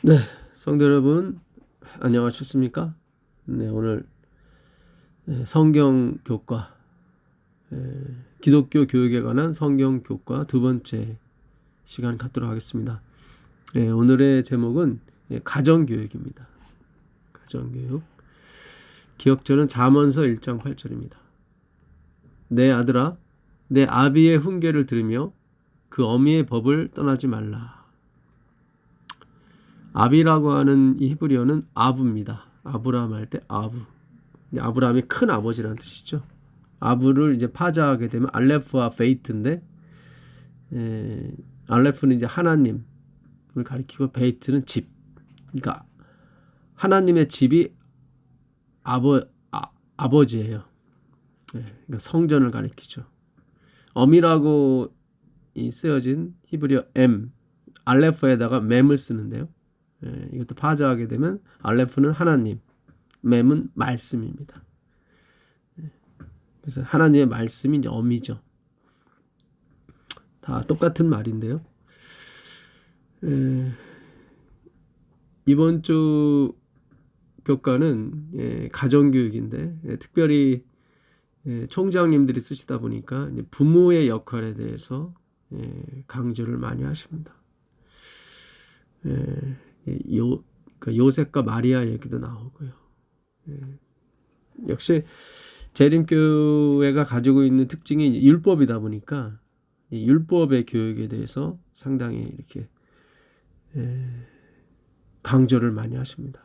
네, 성도 여러분, 안녕하셨습니까? 네, 오늘 성경 교과, 기독교 교육에 관한 성경 교과 두 번째 시간 갖도록 하겠습니다. 오늘의 제목은 가정교육입니다. 가정교육. 기억절은 잠언서 1장 8절입니다. 내 아들아, 내 아비의 훈계를 들으며 그 어미의 법을 떠나지 말라. 아비라고 하는 이 히브리어는 아부입니다. 아브라함 할 때 아부. 아브라함이 큰 아버지라는 뜻이죠. 아부를 이제 파자하게 되면 알레프와 베이트인데, 알레프는 이제 하나님을 가리키고 베이트는 집. 그러니까 하나님의 집이 아버지예요. 그러니까 성전을 가리키죠. 엄이라고 쓰여진 히브리어 M, 알레프에다가 mem을 쓰는데요. 이것도 파자하게 되면 알레프는 하나님, mem은 말씀입니다. 그래서 하나님의 말씀이 이제 엄이죠. 다 똑같은 말인데요. 이번 주 교과는 가정교육인데 특별히 총장님들이 쓰시다 보니까 부모의 역할에 대해서 강조를 많이 하십니다. 요셉과 마리아 얘기도 나오고요. 역시 재림교회가 가지고 있는 특징이 율법이다 보니까 율법의 교육에 대해서 상당히 이렇게 강조를 많이 하십니다.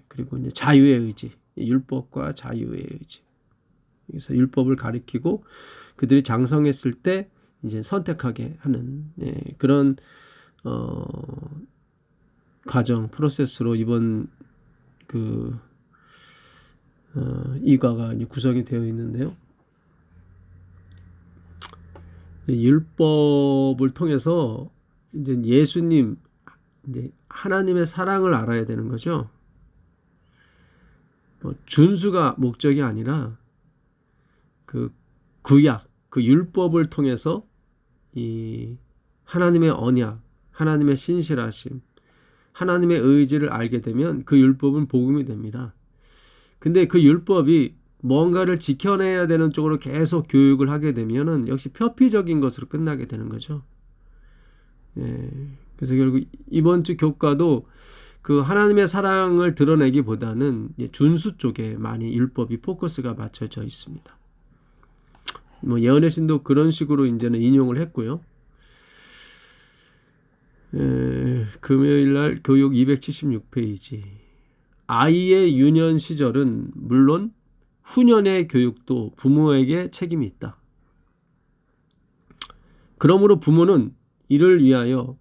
그리고 이제 자유의 의지, 율법과 자유의 의지. 그래서 율법을 가리키고 그들이 장성했을 때 이제 선택하게 하는 그런 과정 프로세스로 이번 이과가 구성이 되어 있는데요. 율법을 통해서 이제 예수님, 이제 하나님의 사랑을 알아야 되는 거죠. 준수가 목적이 아니라 그 구약, 그 율법을 통해서 이 하나님의 언약, 하나님의 신실하심, 하나님의 의지를 알게 되면 그 율법은 복음이 됩니다. 근데 그 율법이 뭔가를 지켜내야 되는 쪽으로 계속 교육을 하게 되면은 역시 표피적인 것으로 끝나게 되는 거죠. 그래서 결국 이번 주 교과도 그 하나님의 사랑을 드러내기보다는 준수 쪽에 많이 율법이 포커스가 맞춰져 있습니다. 예언의 신도 그런 식으로 이제는 인용을 했고요. 금요일 날 교육 276페이지. 아이의 유년 시절은 물론 후년의 교육도 부모에게 책임이 있다. 그러므로 부모는 이를 위하여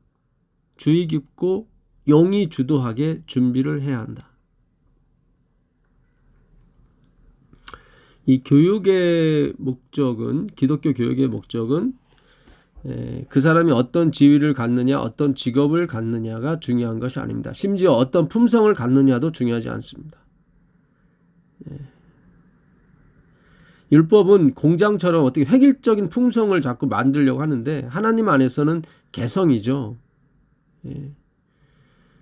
주의 깊고 용의 주도하게 준비를 해야 한다. 이 교육의 목적은, 기독교 교육의 목적은 그 사람이 어떤 지위를 갖느냐, 어떤 직업을 갖느냐가 중요한 것이 아닙니다. 심지어 어떤 품성을 갖느냐도 중요하지 않습니다. 율법은 공장처럼 어떻게 획일적인 품성을 자꾸 만들려고 하는데 하나님 안에서는 개성이죠.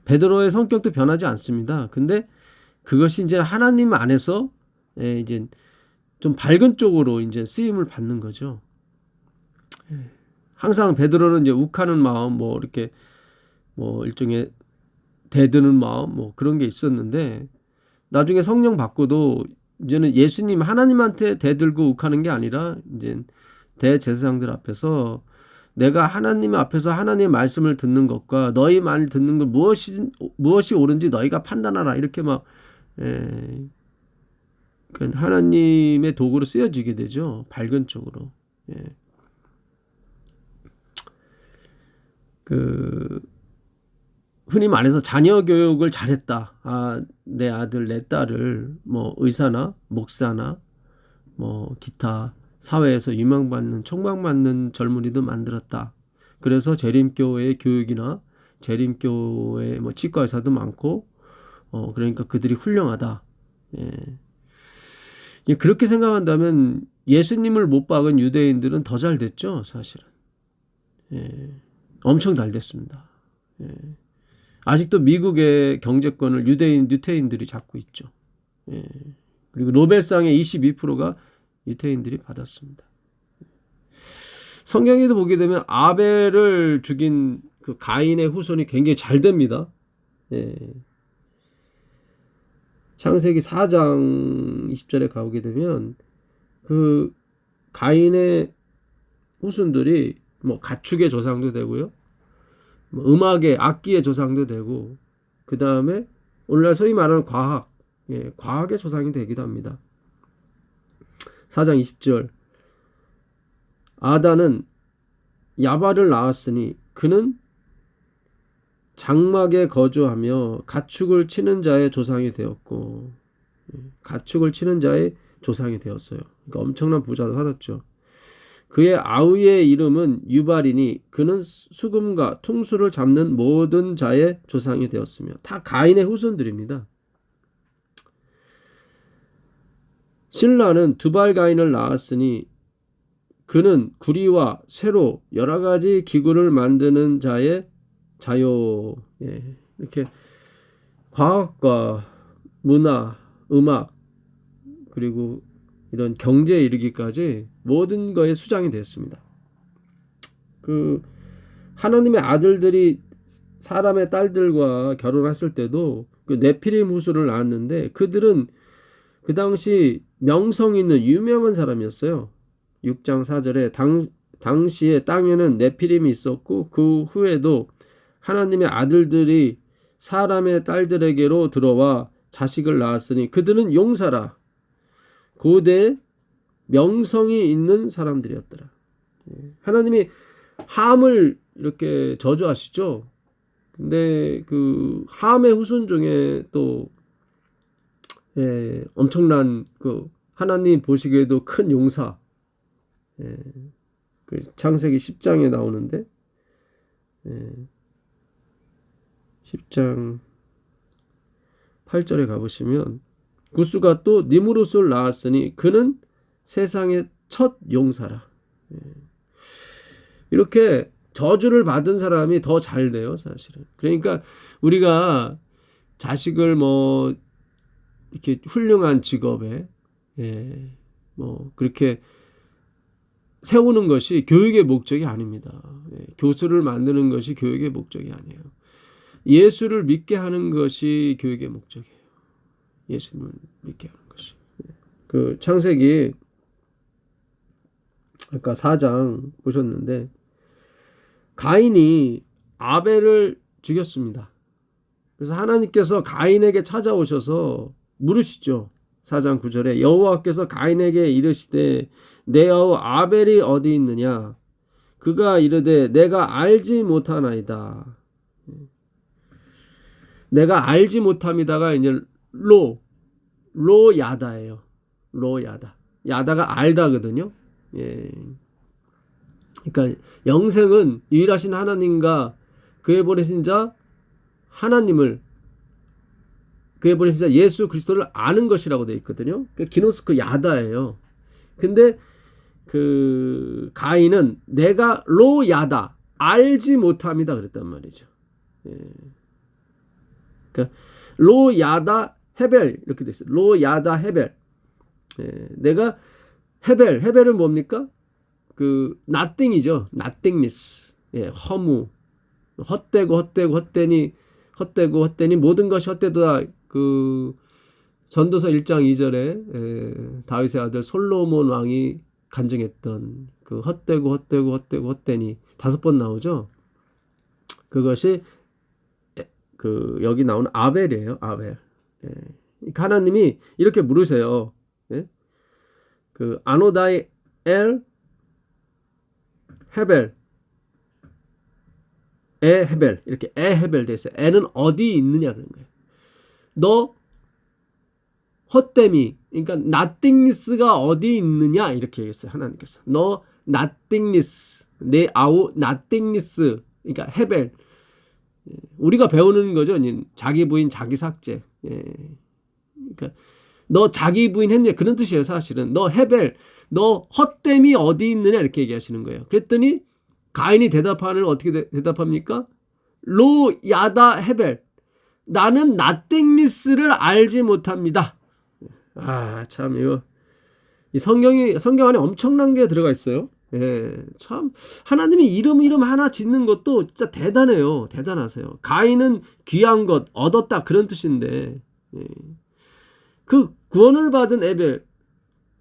베드로의 성격도 변하지 않습니다. 근데 그것이 이제 하나님 안에서 이제 좀 밝은 쪽으로 이제 쓰임을 받는 거죠. 항상 베드로는 이제 욱하는 마음, 이렇게 일종의 대드는 마음, 그런 게 있었는데 나중에 성령 받고도 이제는 예수님 하나님한테 대들고 욱하는 게 아니라 이제 대제사장들 앞에서 내가 하나님 앞에서 하나님의 말씀을 듣는 것과 너희 말을 듣는 것 무엇이 옳은지 너희가 판단하라 이렇게 하나님의 도구로 쓰여지게 되죠. 밝은 쪽으로. 흔히 말해서 자녀 교육을 잘했다. 내 아들, 내 딸을 의사나 목사나 기타 사회에서 유명받는, 총망받는 젊은이도 만들었다. 그래서 재림교회의 교육이나 재림교회 치과의사도 많고, 그러니까 그들이 훌륭하다. 그렇게 생각한다면 예수님을 못 박은 유대인들은 더 잘 됐죠, 사실은. 엄청 잘 됐습니다. 아직도 미국의 경제권을 유태인들이 잡고 있죠. 예. 그리고 노벨상의 22%가 유태인들이 받았습니다. 성경에도 보게 되면 아벨을 죽인 그 가인의 후손이 굉장히 잘 됩니다. 예. 창세기 4장 20절에 가보게 되면 그 가인의 후손들이 뭐 가축의 조상도 되고요, 뭐 음악의 악기의 조상도 되고, 그 다음에 오늘날 소위 말하는 과학, 과학의 조상이 되기도 합니다. 4장 20절 아단은 야발을 낳았으니 그는 장막에 거주하며 가축을 치는 자의 조상이 되었고, 가축을 치는 자의 조상이 되었어요. 그러니까 엄청난 부자로 살았죠. 그의 아우의 이름은 유발이니 그는 수금과 퉁수를 잡는 모든 자의 조상이 되었으며, 다 가인의 후손들입니다. 신라는 두발 가인을 낳았으니 그는 구리와 쇠로 여러 가지 기구를 만드는 자의 자요. 이렇게 과학과 문화, 음악, 그리고 이런 경제에 이르기까지 모든 거에 수장이 됐습니다. 그 하나님의 아들들이 사람의 딸들과 결혼했을 때도 그 네피림 후손을 낳았는데, 그들은 그 당시 명성 있는 유명한 사람이었어요. 6장 4절에 당시에 땅에는 네피림이 있었고 그 후에도 하나님의 아들들이 사람의 딸들에게로 들어와 자식을 낳았으니 그들은 용사라. 고대 명성이 있는 사람들이었더라. 하나님이 함을 이렇게 저주하시죠. 근데 그 함의 후손 중에 또 엄청난 그 하나님 보시기에도 큰 용사, 그 창세기 10장에 나오는데 10장 8절에 가보시면 구스가 또 니무롯을 낳았으니 그는 세상의 첫 용사라. 이렇게 저주를 받은 사람이 더 잘 돼요, 사실은. 그러니까 우리가 자식을 뭐 이렇게 훌륭한 직업에 뭐 그렇게 세우는 것이 교육의 목적이 아닙니다. 교수를 만드는 것이 교육의 목적이 아니에요. 예수를 믿게 하는 것이 교육의 목적이에요. 예수님을 믿게 하는 것이. 그 창세기 아까 4장 보셨는데 가인이 아벨을 죽였습니다. 그래서 하나님께서 가인에게 찾아오셔서 물으시죠. 4장 9절에 여호와께서 가인에게 이르시되 내 아우 아벨이 어디 있느냐? 그가 이르되 내가 알지 못하나이다. 내가 알지 못함이다가 이제 로야다예요. 로야다. 야다가 알다거든요. 그러니까 영생은 유일하신 하나님과 그의 보내신 자 하나님을, 그의 보내신 자 예수 그리스도를 아는 것이라고 되어 있거든요. 기노스코 야다예요. 근데 그 가인은 내가 로야다 알지 못함이다 그랬단 말이죠. 그러니까 로야다 헤벨 이렇게 돼 있어요. 로야다 헤벨. 내가 헤벨은 뭡니까? 그 nothing이죠. nothingness. 허무. 헛되니 모든 것이 헛되도다. 그 전도서 1장 2절에 다윗의 아들 솔로몬 왕이 간증했던 그 헛되니 5번 나오죠. 그것이 그 여기 나오는 아벨이에요. 아벨. 하나님이 이렇게 물으세요. 그 아노다이 엘 헤벨 에 헤벨 이렇게 에 헤벨 돼 있어요. 에는 어디 있느냐 그런 거예요. 너 헛됨이, 그러니까 nothingness가 어디 있느냐 이렇게 얘기했어요. 하나님께서 너 nothingness, 내 아우 nothingness, 그러니까 헤벨. 우리가 배우는 거죠. 자기 부인 자기 삭제. 그러니까 너 자기 부인 했냐 그런 뜻이에요. 사실은 너 헤벨, 너 헛됨이 어디 있느냐 이렇게 얘기하시는 거예요. 그랬더니 가인이 대답하는 어떻게 대답합니까? 로 야다 헤벨. 나는 나땡리스를 알지 못합니다. 참 이거 이 성경 안에 엄청난 게 들어가 있어요. 참 하나님이 이름 하나 짓는 것도 진짜 대단해요. 대단하세요. 가인은 귀한 것 얻었다 그런 뜻인데 그 구원을 받은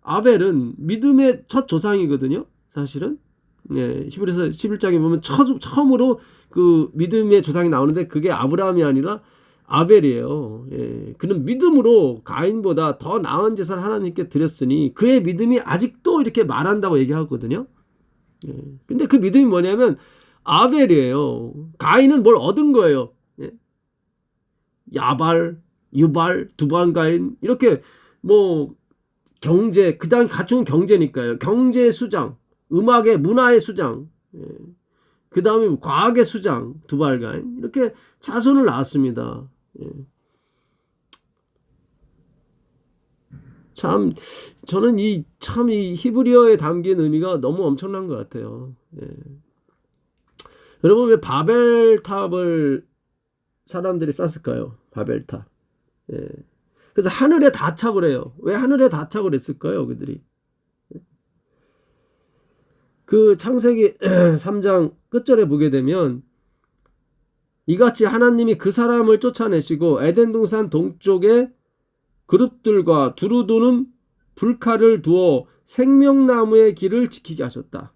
아벨은 믿음의 첫 조상이거든요. 사실은 히브리서 11장에 보면 처음으로 그 믿음의 조상이 나오는데 그게 아브라함이 아니라 아벨이에요. 그는 믿음으로 가인보다 더 나은 제사를 하나님께 드렸으니 그의 믿음이 아직도 이렇게 말한다고 얘기하거든요. 근데 그 믿음이 뭐냐면 아벨이에요. 가인은 뭘 얻은 거예요. 야발, 유발, 두반가인 이렇게 뭐 경제, 그 다음 갖춘 경제니까요. 경제의 수장, 음악의 문화의 수장, 그 다음에 과학의 수장, 두발가인 이렇게 자손을 낳았습니다. 참 저는 이 히브리어에 담긴 의미가 너무 엄청난 것 같아요. 여러분 왜 바벨탑을 사람들이 쌌을까요? 바벨탑. 그래서 하늘에 다착을 해요. 왜 하늘에 다착을 했을까요? 그들이. 그 창세기 3장 끝절에 보게 되면 이같이 하나님이 그 사람을 쫓아내시고 에덴 동산 동쪽에 그룹들과 두루도는 불칼을 두어 생명나무의 길을 지키게 하셨다.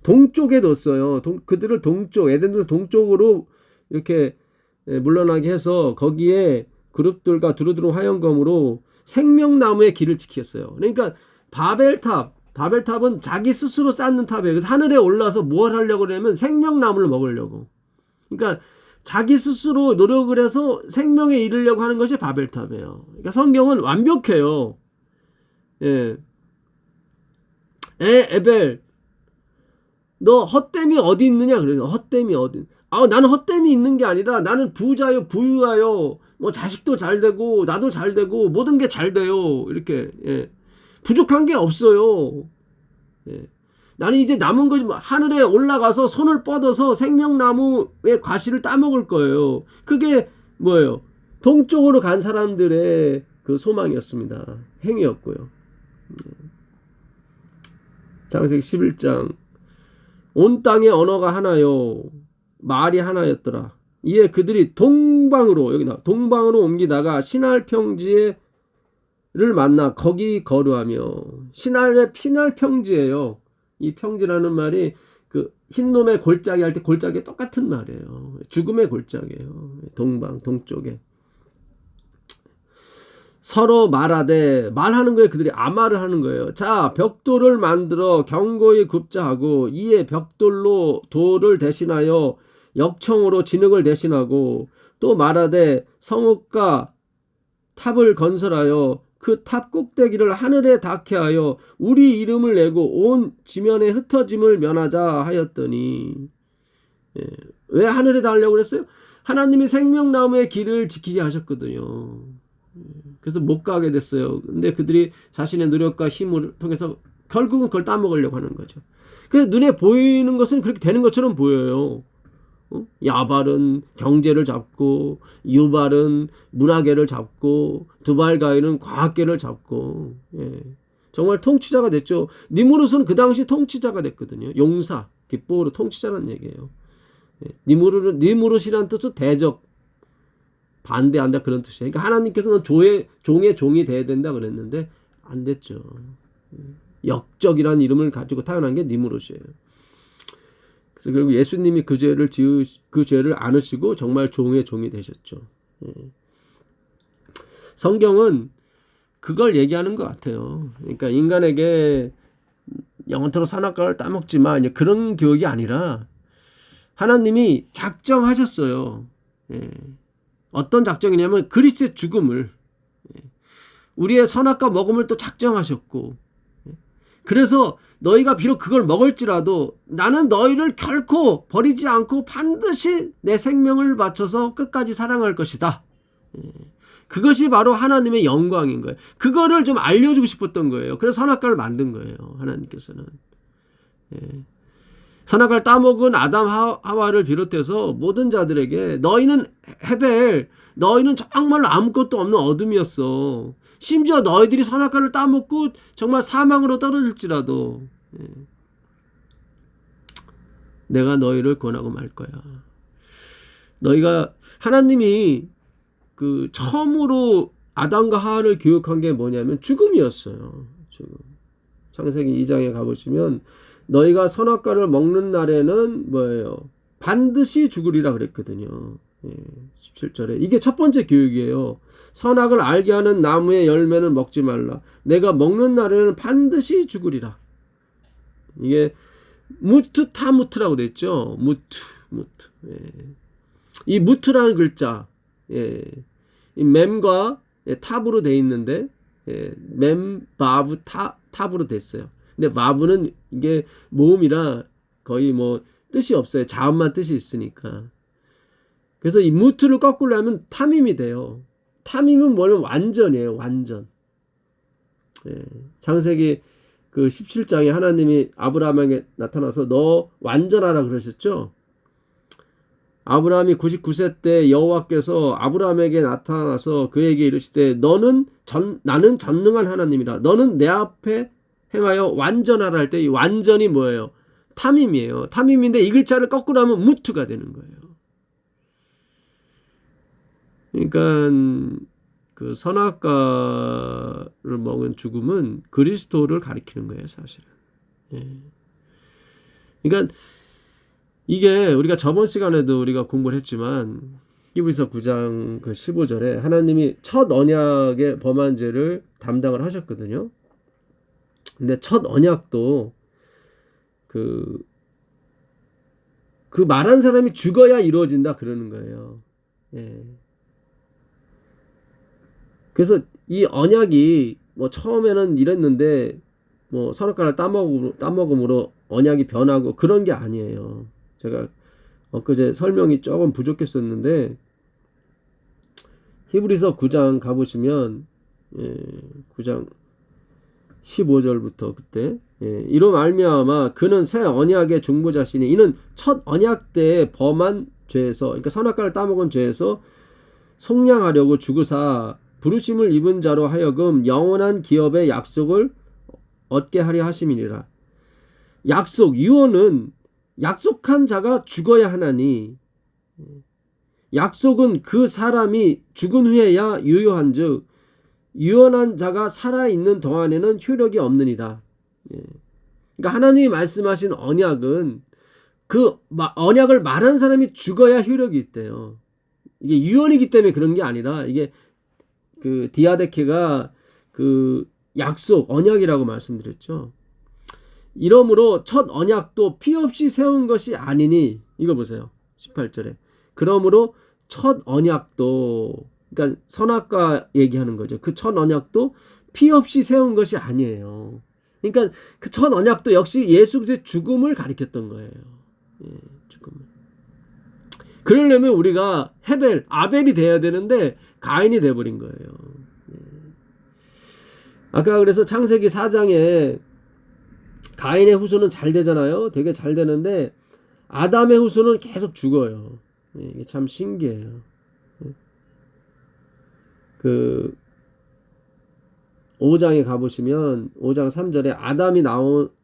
동쪽에 뒀어요. 그들을 에덴 동산 동쪽으로 이렇게 물러나게 해서 거기에 그룹들과 두루두루 화영검으로 생명나무의 길을 지켰어요. 그러니까 바벨탑은 자기 스스로 쌓는 탑이에요. 그래서 하늘에 올라서 뭘 하려고 그러냐면 생명나무를 먹으려고. 그러니까 자기 스스로 노력을 해서 생명에 이르려고 하는 것이 바벨탑이에요. 그러니까 성경은 완벽해요. 에벨, 너 헛됨이 어디 있느냐? 그래요. 헛됨이 어디? 나는 헛됨이 있는 게 아니라 나는 부자요, 부유하요. 뭐 자식도 잘 되고 나도 잘 되고 모든 게 잘 돼요. 이렇게 부족한 게 없어요. 나는 이제 남은 거지 하늘에 올라가서 손을 뻗어서 생명나무의 과실을 따먹을 거예요. 그게 뭐예요? 동쪽으로 간 사람들의 그 소망이었습니다. 행위였고요. 창세기 11장 온 땅의 언어가 하나요 말이 하나였더라. 이에 그들이 동방으로 옮기다가 시날 평지를 만나 거기 거류하며 시날의 피날 평지예요. 이 평지라는 말이 그 흰놈의 골짜기 할 때 골짜기 똑같은 말이에요. 죽음의 골짜기예요. 동쪽에 서로 말하는 거예요. 그들이 아말을 하는 거예요. 자, 벽돌을 만들어 견고히 굽자 하고 이에 벽돌로 돌을 대신하여 역청으로 진흙을 대신하고 또 말하되 성읍과 탑을 건설하여 그 탑 꼭대기를 하늘에 닿게 하여 우리 이름을 내고 온 지면에 흩어짐을 면하자 하였더니 왜 하늘에 닿으려고 그랬어요? 하나님이 생명나무의 길을 지키게 하셨거든요. 그래서 못 가게 됐어요. 근데 그들이 자신의 노력과 힘을 통해서 결국은 그걸 따먹으려고 하는 거죠. 그래서 눈에 보이는 것은 그렇게 되는 것처럼 보여요. 야발은 경제를 잡고 유발은 문화계를 잡고 두발가인은 과학계를 잡고 정말 통치자가 됐죠. 니무롯은 그 당시 통치자가 됐거든요. 용사, 기뻐로 통치자라는 얘기예요. 니무롯이라는 뜻은 대적, 반대한다 그런 뜻이에요. 그러니까 하나님께서는 종의 종이 돼야 된다 그랬는데 안 됐죠. 역적이라는 이름을 가지고 태어난 게 니무롯이에요. 그래서 결국 예수님이 그 죄를 안으시고 정말 종의 종이 되셨죠. 성경은 그걸 얘기하는 것 같아요. 그러니까 인간에게 영원토록 선악과를 따먹지만 그런 교육이 아니라 하나님이 작정하셨어요. 어떤 작정이냐면 그리스도의 죽음을, 우리의 선악과 먹음을 또 작정하셨고, 그래서 너희가 비록 그걸 먹을지라도 나는 너희를 결코 버리지 않고 반드시 내 생명을 바쳐서 끝까지 사랑할 것이다. 그것이 바로 하나님의 영광인 거예요. 그거를 좀 알려주고 싶었던 거예요. 그래서 선악과를 만든 거예요. 하나님께서는. 선악과를 따먹은 아담 하와를 비롯해서 모든 자들에게 너희는 헤벨, 너희는 정말로 아무것도 없는 어둠이었어. 심지어 너희들이 선악과를 따먹고 정말 사망으로 떨어질지라도 내가 너희를 권하고 말 거야. 너희가 하나님이 그 처음으로 아담과 하와를 교육한 게 뭐냐면 죽음이었어요. 죽음. 창세기 2장에 가보시면 너희가 선악과를 먹는 날에는 뭐예요? 반드시 죽으리라 그랬거든요. 17절에 이게 첫 번째 교육이에요. 선악을 알게 하는 나무의 열매는 먹지 말라. 내가 먹는 날에는 반드시 죽으리라. 이게 무트 타무트라고 됐죠. 무트. 이 무트라는 글자, 이 mem과 탑으로 돼 있는데 mem, 바브, 탑으로 됐어요. 근데 바브는 이게 모음이라 거의 뭐 뜻이 없어요. 자음만 뜻이 있으니까. 그래서 이 무트를 거꾸로 하면 탐임이 돼요. 탐임은 뭐냐면 완전이에요. 완전. 창세기 그 17장에 하나님이 아브라함에게 나타나서 너 완전하라 그러셨죠. 아브라함이 99세 때 여호와께서 아브라함에게 나타나서 그에게 이르시되 나는 전능한 하나님이라. 너는 내 앞에 행하여 완전하라 할 때 이 완전이 뭐예요? 탐임이에요. 탐임인데 이 글자를 거꾸로 하면 무트가 되는 거예요. 그러니까 그 선악과를 먹은 죽음은 그리스도를 가리키는 거예요, 사실은. 그러니까 이게 우리가 저번 시간에도 우리가 공부를 했지만 히브리서 9장 그 15절에 하나님이 첫 언약의 범한 죄를 담당을 하셨거든요. 근데 첫 언약도 그 말한 사람이 죽어야 이루어진다 그러는 거예요. 그래서 이 언약이 뭐 처음에는 이랬는데 뭐 선악과를 따먹음으로 언약이 변하고 그런 게 아니에요. 제가 엊그제 설명이 조금 부족했었는데 히브리서 9장 가보시면 9장 15절부터 그때 이로 말미암아 그는 새 언약의 중보자시니 이는 첫 언약 때에 범한 죄에서 그러니까 선악과를 따먹은 죄에서 속량하려고 죽으사 부르심을 입은 자로 하여금 영원한 기업의 약속을 얻게 하려 하심이니라. 약속, 유언은 약속한 자가 죽어야 하나니 약속은 그 사람이 죽은 후에야 유효한즉 유언한 자가 살아있는 동안에는 효력이 없느니라. 그러니까 하나님이 말씀하신 언약은 그 언약을 말한 사람이 죽어야 효력이 있대요. 이게 유언이기 때문에 그런 게 아니라 이게 그 디아데케가 그 약속, 언약이라고 말씀드렸죠. 이러므로 첫 언약도 피 없이 세운 것이 아니니 이거 보세요. 18절에. 그러므로 첫 언약도 그러니까 선악과 얘기하는 거죠. 그 첫 언약도 피 없이 세운 것이 아니에요. 그러니까 그 첫 언약도 역시 예수 그리스도의 죽음을 가리켰던 거예요. 죽음을. 그러려면 우리가 아벨이 돼야 되는데 가인이 돼버린 거예요. 아까 그래서 창세기 4장에 가인의 후손은 잘 되잖아요. 되게 잘 되는데 아담의 후손은 계속 죽어요. 이게 참 신기해요. 그 5장에 가보시면 5장 3절에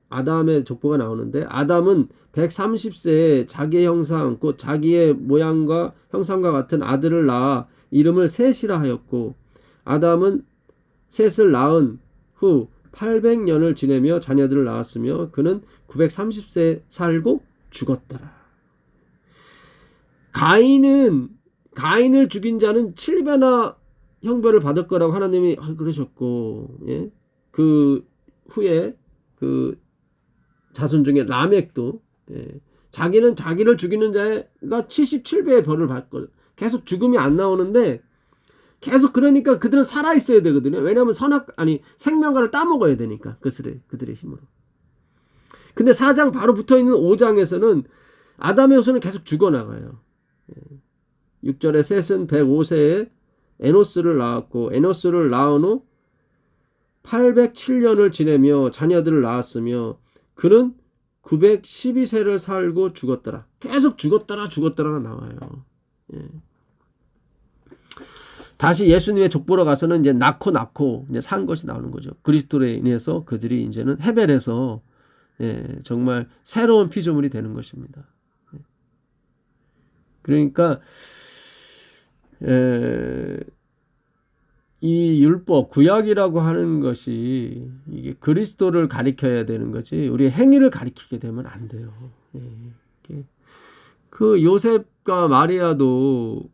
아담의 족보가 나오는데 아담은 130세에 자기의 형상 곧 자기의 모양과 형상과 같은 아들을 낳아 이름을 셋이라 하였고 아담은 셋을 낳은 후 800년을 지내며 자녀들을 낳았으며 그는 930세 살고 죽었더라. 가인을 죽인 자는 7배나 형벌을 받을 거라고 하나님이 그러셨고 그 후에 그 자손 중에 라멕도 자기는 자기를 죽이는 자가 77배의 벌을 받고 계속 죽음이 안 나오는데 계속 그러니까 그들은 살아 있어야 되거든요. 왜냐하면 생명과를 따먹어야 되니까 그들의 힘으로. 근데 4장 바로 붙어 있는 5장에서는 아담의 후손은 계속 죽어나가요. 6절에 셋은 105세에 에노스를 낳았고 에노스를 낳은 후 807년을 지내며 자녀들을 낳았으며 그는 912세를 살고 죽었더라. 계속 죽었더라가 나와요. 예. 다시 예수님의 족보로 가서는 이제 낳고 이제 산 것이 나오는 거죠. 그리스도로 인해서 그들이 이제는 헤벨에서 정말 새로운 피조물이 되는 것입니다. 그러니까 이 율법, 구약이라고 하는 것이 이게 그리스도를 가리켜야 되는 거지 우리 행위를 가리키게 되면 안 돼요. 그 요셉과 마리아도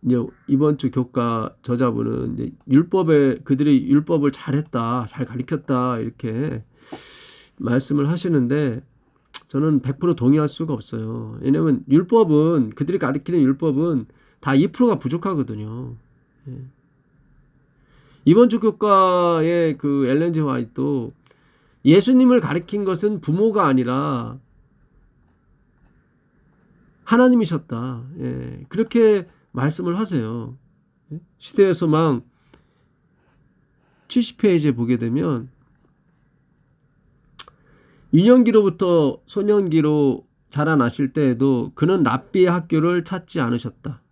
이제 이번 주 교과 저자분은 이제 그들이 율법을 잘했다, 잘 가리켰다 이렇게 말씀을 하시는데 저는 100% 동의할 수가 없어요. 왜냐하면 그들이 가리키는 율법은 다 2%가 부족하거든요. 이번 주 교과의 그 엘렌 G 화이트도 예수님을 가리킨 것은 부모가 아니라 하나님이셨다. 그렇게 말씀을 하세요. 시대의 소망 70페이지에 보게 되면 유년기로부터 소년기로 자라나실 때에도 그는 랍비의 학교를 찾지 않으셨다.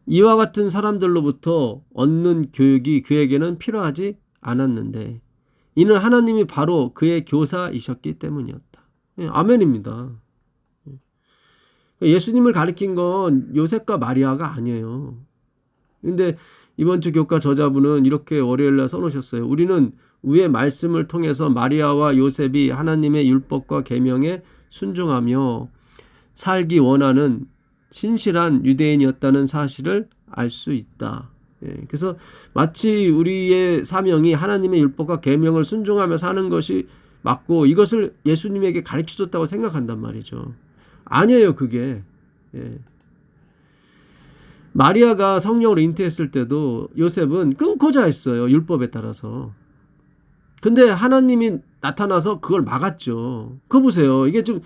이와 같은 사람들로부터 얻는 교육이 그에게는 필요하지 않았는데 이는 하나님이 바로 그의 교사이셨기 때문이었다. 아멘입니다. 예수님을 가리킨 건 요셉과 마리아가 아니에요. 근데 이번 주 교과 저자분은 이렇게 월요일날 써놓으셨어요. 우리는 위의 말씀을 통해서 마리아와 요셉이 하나님의 율법과 계명에 순종하며 살기 원하는 신실한 유대인이었다는 사실을 알 수 있다. 그래서 마치 우리의 사명이 하나님의 율법과 계명을 순종하며 사는 것이 맞고 이것을 예수님에게 가르쳐줬다고 생각한단 말이죠. 아니에요, 그게. 마리아가 성령으로 잉태했을 때도 요셉은 끊고자 했어요, 율법에 따라서. 근데 하나님이 나타나서 그걸 막았죠. 그거 보세요. 이게 좀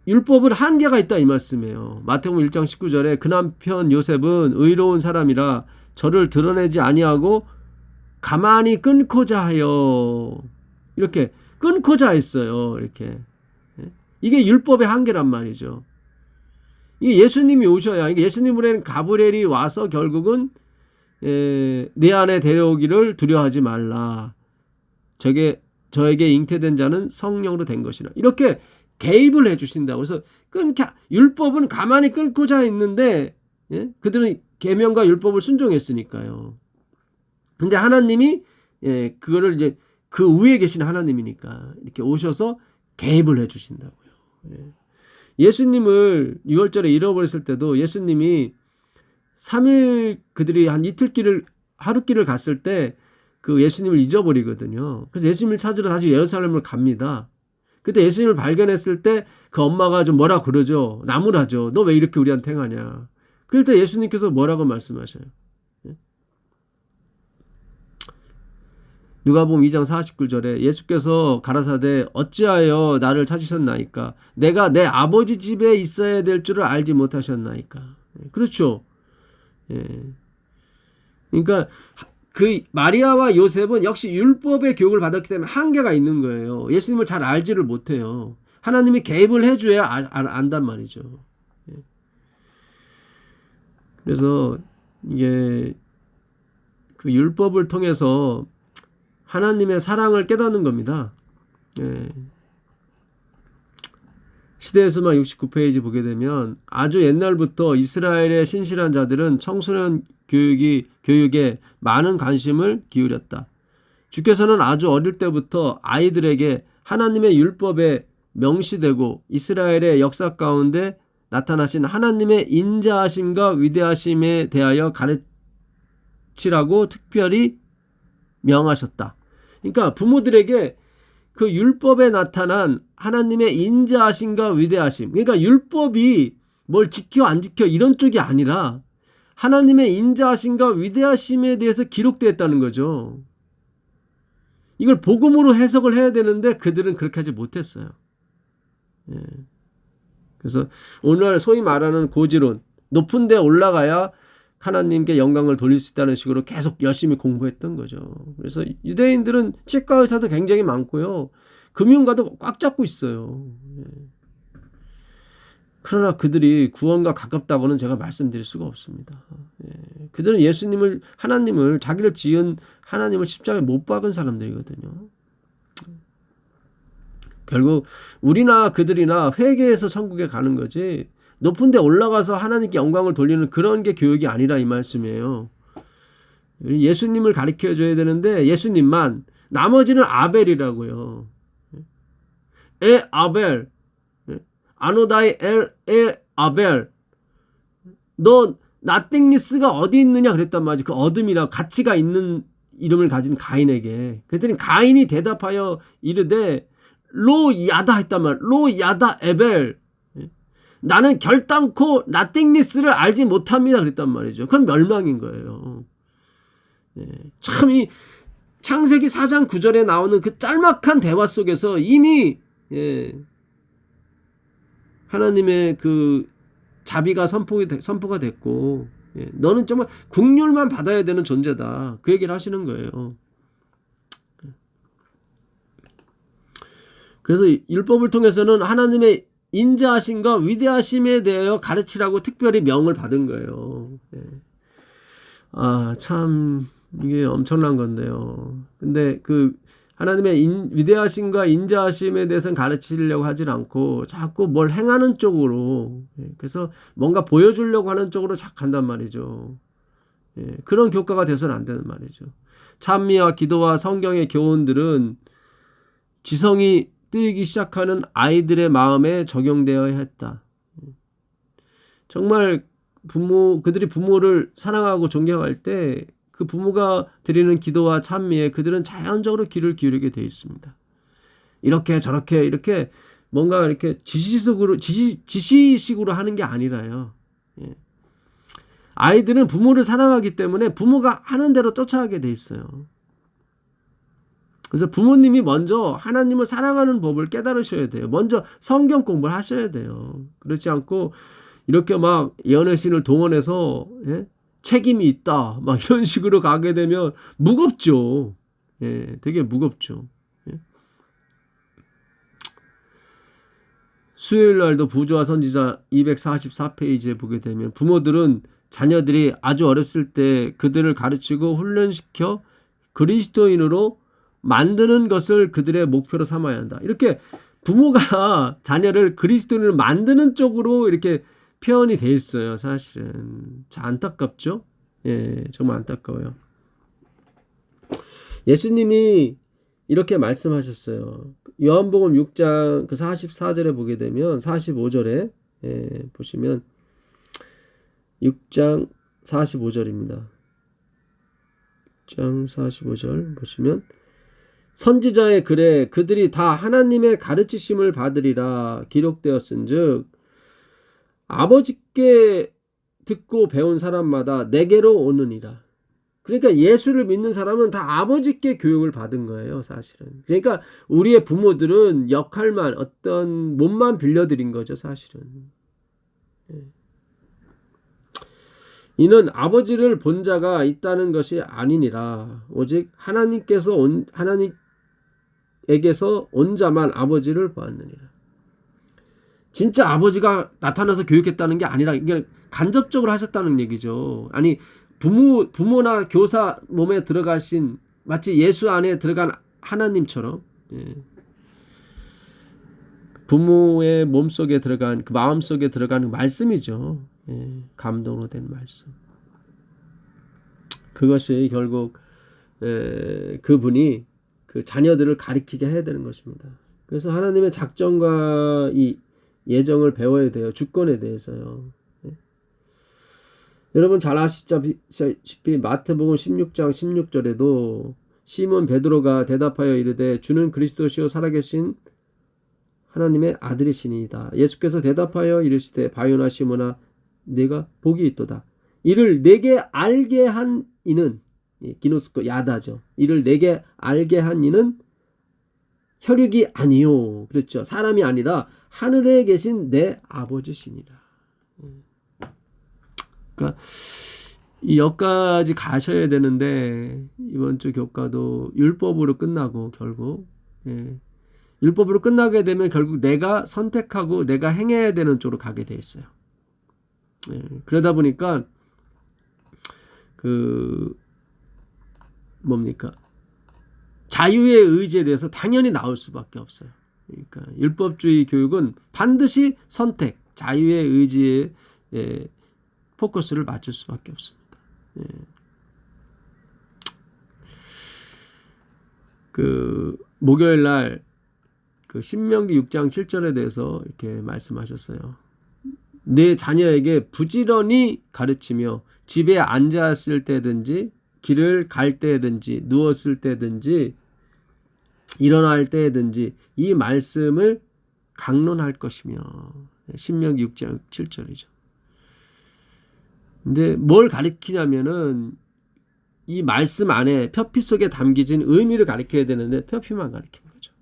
율법은 한계가 있다 이 말씀이에요. 마태복음 1장 19절에 그 남편 요셉은 의로운 사람이라 저를 드러내지 아니하고 가만히 끊고자 하여 이렇게 끊고자 했어요. 이렇게. 이게 율법의 한계란 말이죠. 이게 예수님이 오셔야, 예수님으로는 가브리엘이 와서 결국은 내 안에 데려오기를 두려워하지 말라. 저에게 잉태된 자는 성령으로 된 것이라. 이렇게 개입을 해주신다고. 그래서 율법은 가만히 끊고자 했는데 그들은 계명과 율법을 순종했으니까요. 근데 하나님이 그거를 이제 그 위에 계신 하나님이니까 이렇게 오셔서 개입을 해주신다고요. 예수님을 6월절에 잃어버렸을 때도 예수님이 3일 그들이 한 이틀길을 하루길을 갔을 때 그 예수님을 잊어버리거든요. 그래서 예수님을 찾으러 다시 예루살렘을 갑니다. 그때 예수님을 발견했을 때 그 엄마가 좀 뭐라 그러죠. 나무라죠. 너 왜 이렇게 우리한테 행하냐. 그럴 때 예수님께서 뭐라고 말씀하셔요. 누가복음 2장 49절에 예수께서 가라사대 어찌하여 나를 찾으셨나이까. 내가 내 아버지 집에 있어야 될 줄을 알지 못하셨나이까. 그렇죠. 그러니까 그 마리아와 요셉은 역시 율법의 교육을 받았기 때문에 한계가 있는 거예요. 예수님을 잘 알지를 못해요. 하나님이 개입을 해줘야 안단 말이죠. 그래서 이게 그 율법을 통해서 하나님의 사랑을 깨닫는 겁니다. 시대의 소망 69페이지 보게 되면 아주 옛날부터 이스라엘의 신실한 자들은 청소년 교육에 많은 관심을 기울였다. 주께서는 아주 어릴 때부터 아이들에게 하나님의 율법에 명시되고 이스라엘의 역사 가운데 나타나신 하나님의 인자하심과 위대하심에 대하여 가르치라고 특별히 명하셨다. 그러니까 부모들에게 그 율법에 나타난 하나님의 인자하심과 위대하심, 그러니까 율법이 뭘 지켜 안 지켜 이런 쪽이 아니라 하나님의 인자하심과 위대하심에 대해서 기록되어 있다는 거죠. 이걸 복음으로 해석을 해야 되는데 그들은 그렇게 하지 못했어요. 그래서 오늘 소위 말하는 고지론, 높은 데 올라가야 하나님께 영광을 돌릴 수 있다는 식으로 계속 열심히 공부했던 거죠. 그래서 유대인들은 치과 의사도 굉장히 많고요. 금융가도 꽉 잡고 있어요. 그러나 그들이 구원과 가깝다고는 제가 말씀드릴 수가 없습니다. 그들은 예수님을, 하나님을, 자기를 지은 하나님을 십자가에 못 박은 사람들이거든요. 결국 우리나 그들이나 회개해서 천국에 가는 거지, 높은 데 올라가서 하나님께 영광을 돌리는 그런 게 교육이 아니라 이 말씀이에요. 예수님을 가르쳐 줘야 되는데 예수님만, 나머지는 아벨이라고요. 에 아벨, 아노다이 에 아벨, 너 나띵니스가 어디 있느냐 그랬단 말이지. 그 어둠이라 가치가 있는 이름을 가진 가인에게. 그랬더니 가인이 대답하여 이르되 로 야다 했단 말이야. 로 야다 에벨, 나는 결단코 나띵니스를 알지 못합니다 그랬단 말이죠. 그건 멸망인 거예요. 참 이 창세기 4장 9절에 나오는 그 짤막한 대화 속에서 이미 하나님의 그 자비가 선포가 됐고, 너는 정말 국률만 받아야 되는 존재다, 그 얘기를 하시는 거예요. 그래서 율법을 통해서는 하나님의 인자하심과 위대하심에 대하여 가르치라고 특별히 명을 받은 거예요. 참 이게 엄청난 건데요. 근데 그 하나님의 위대하심과 인자하심에 대해서는 가르치려고 하질 않고 자꾸 뭘 행하는 쪽으로, 그래서 뭔가 보여주려고 하는 쪽으로 자꾸 간단 말이죠. 그런 교과가 돼서는 안 되는 말이죠. 찬미와 기도와 성경의 교훈들은 지성이 뜨이기 시작하는 아이들의 마음에 적용되어야 했다. 정말 그들이 부모를 사랑하고 존경할 때 그 부모가 드리는 기도와 찬미에 그들은 자연적으로 귀를 기울이게 되어 있습니다. 이렇게 저렇게 이렇게 뭔가 이렇게 지시식으로 하는 게 아니라요. 아이들은 부모를 사랑하기 때문에 부모가 하는 대로 쫓아가게 돼 있어요. 그래서 부모님이 먼저 하나님을 사랑하는 법을 깨달으셔야 돼요. 먼저 성경 공부를 하셔야 돼요. 그렇지 않고 이렇게 막 예언의 신을 동원해서 책임이 있다 막 이런 식으로 가게 되면 무겁죠. 되게 무겁죠. 수요일 날도 부조와 선지자 244페이지에 보게 되면 부모들은 자녀들이 아주 어렸을 때 그들을 가르치고 훈련시켜 그리스도인으로 만드는 것을 그들의 목표로 삼아야 한다. 이렇게 부모가 자녀를 그리스도인으로 만드는 쪽으로 이렇게 표현이 돼 있어요. 사실은 참 안타깝죠. 정말 안타까워요. 예수님이 이렇게 말씀하셨어요. 요한복음 6장 그 44절에 보게 되면 45절에 보시면 6장 45절입니다. 6장 45절 보시면 선지자의 글에 그들이 다 하나님의 가르치심을 받으리라 기록되었은즉 아버지께 듣고 배운 사람마다 내게로 오느니라. 그러니까 예수를 믿는 사람은 다 아버지께 교육을 받은 거예요, 사실은. 그러니까 우리의 부모들은 역할만, 어떤 몸만 빌려드린 거죠, 사실은. 이는 아버지를 본 자가 있다는 것이 아니니라. 오직 하나님에게서 온 자만 아버지를 보았느니라. 진짜 아버지가 나타나서 교육했다는 게 아니라 이게 간접적으로 하셨다는 얘기죠. 아니 부모나 교사 몸에 들어가신 마치 예수 안에 들어간 하나님처럼 부모의 몸속에 들어간 그 마음속에 들어가는 말씀이죠. 감동으로 된 말씀. 그것이 결국 그분이 그 자녀들을 가리키게 해야 되는 것입니다. 그래서 하나님의 작정과 이 예정을 배워야 돼요. 주권에 대해서요. 여러분 잘 아시다시피 마태복음 16장 16절에도 시몬 베드로가 대답하여 이르되 주는 그리스도시요 살아계신 하나님의 아들이시니이다. 예수께서 대답하여 이르시되 바요나 시몬아 네가 복이 있도다. 이를 내게 알게 한 이는 기노스코 야다죠. 이를 내게 알게 한 이는 혈육이 아니요. 그렇죠. 사람이 아니라 하늘에 계신 내 아버지시니라. 그러니까 이 역까지 가셔야 되는데 이번 주 교과도 율법으로 끝나고 결국 율법으로 끝나게 되면 결국 내가 선택하고 내가 행해야 되는 쪽으로 가게 돼 있어요. 그러다 보니까 자유의 의지에 대해서 당연히 나올 수밖에 없어요. 그러니까 율법주의 교육은 반드시 선택, 자유의 의지에 포커스를 맞출 수밖에 없습니다. 목요일 날 신명기 6장 7절에 대해서 이렇게 말씀하셨어요. 내 자녀에게 부지런히 가르치며 집에 앉았을 때든지 길을 갈 때든지 누웠을 때든지 일어날 때든지 이 말씀을 강론할 것이며. 신명기 6장 7절이죠. 근데 뭘 가리키냐면은 이 말씀 안에 표피 속에 담겨진 의미를 가리켜야 되는데 표피만 가리키는 거죠.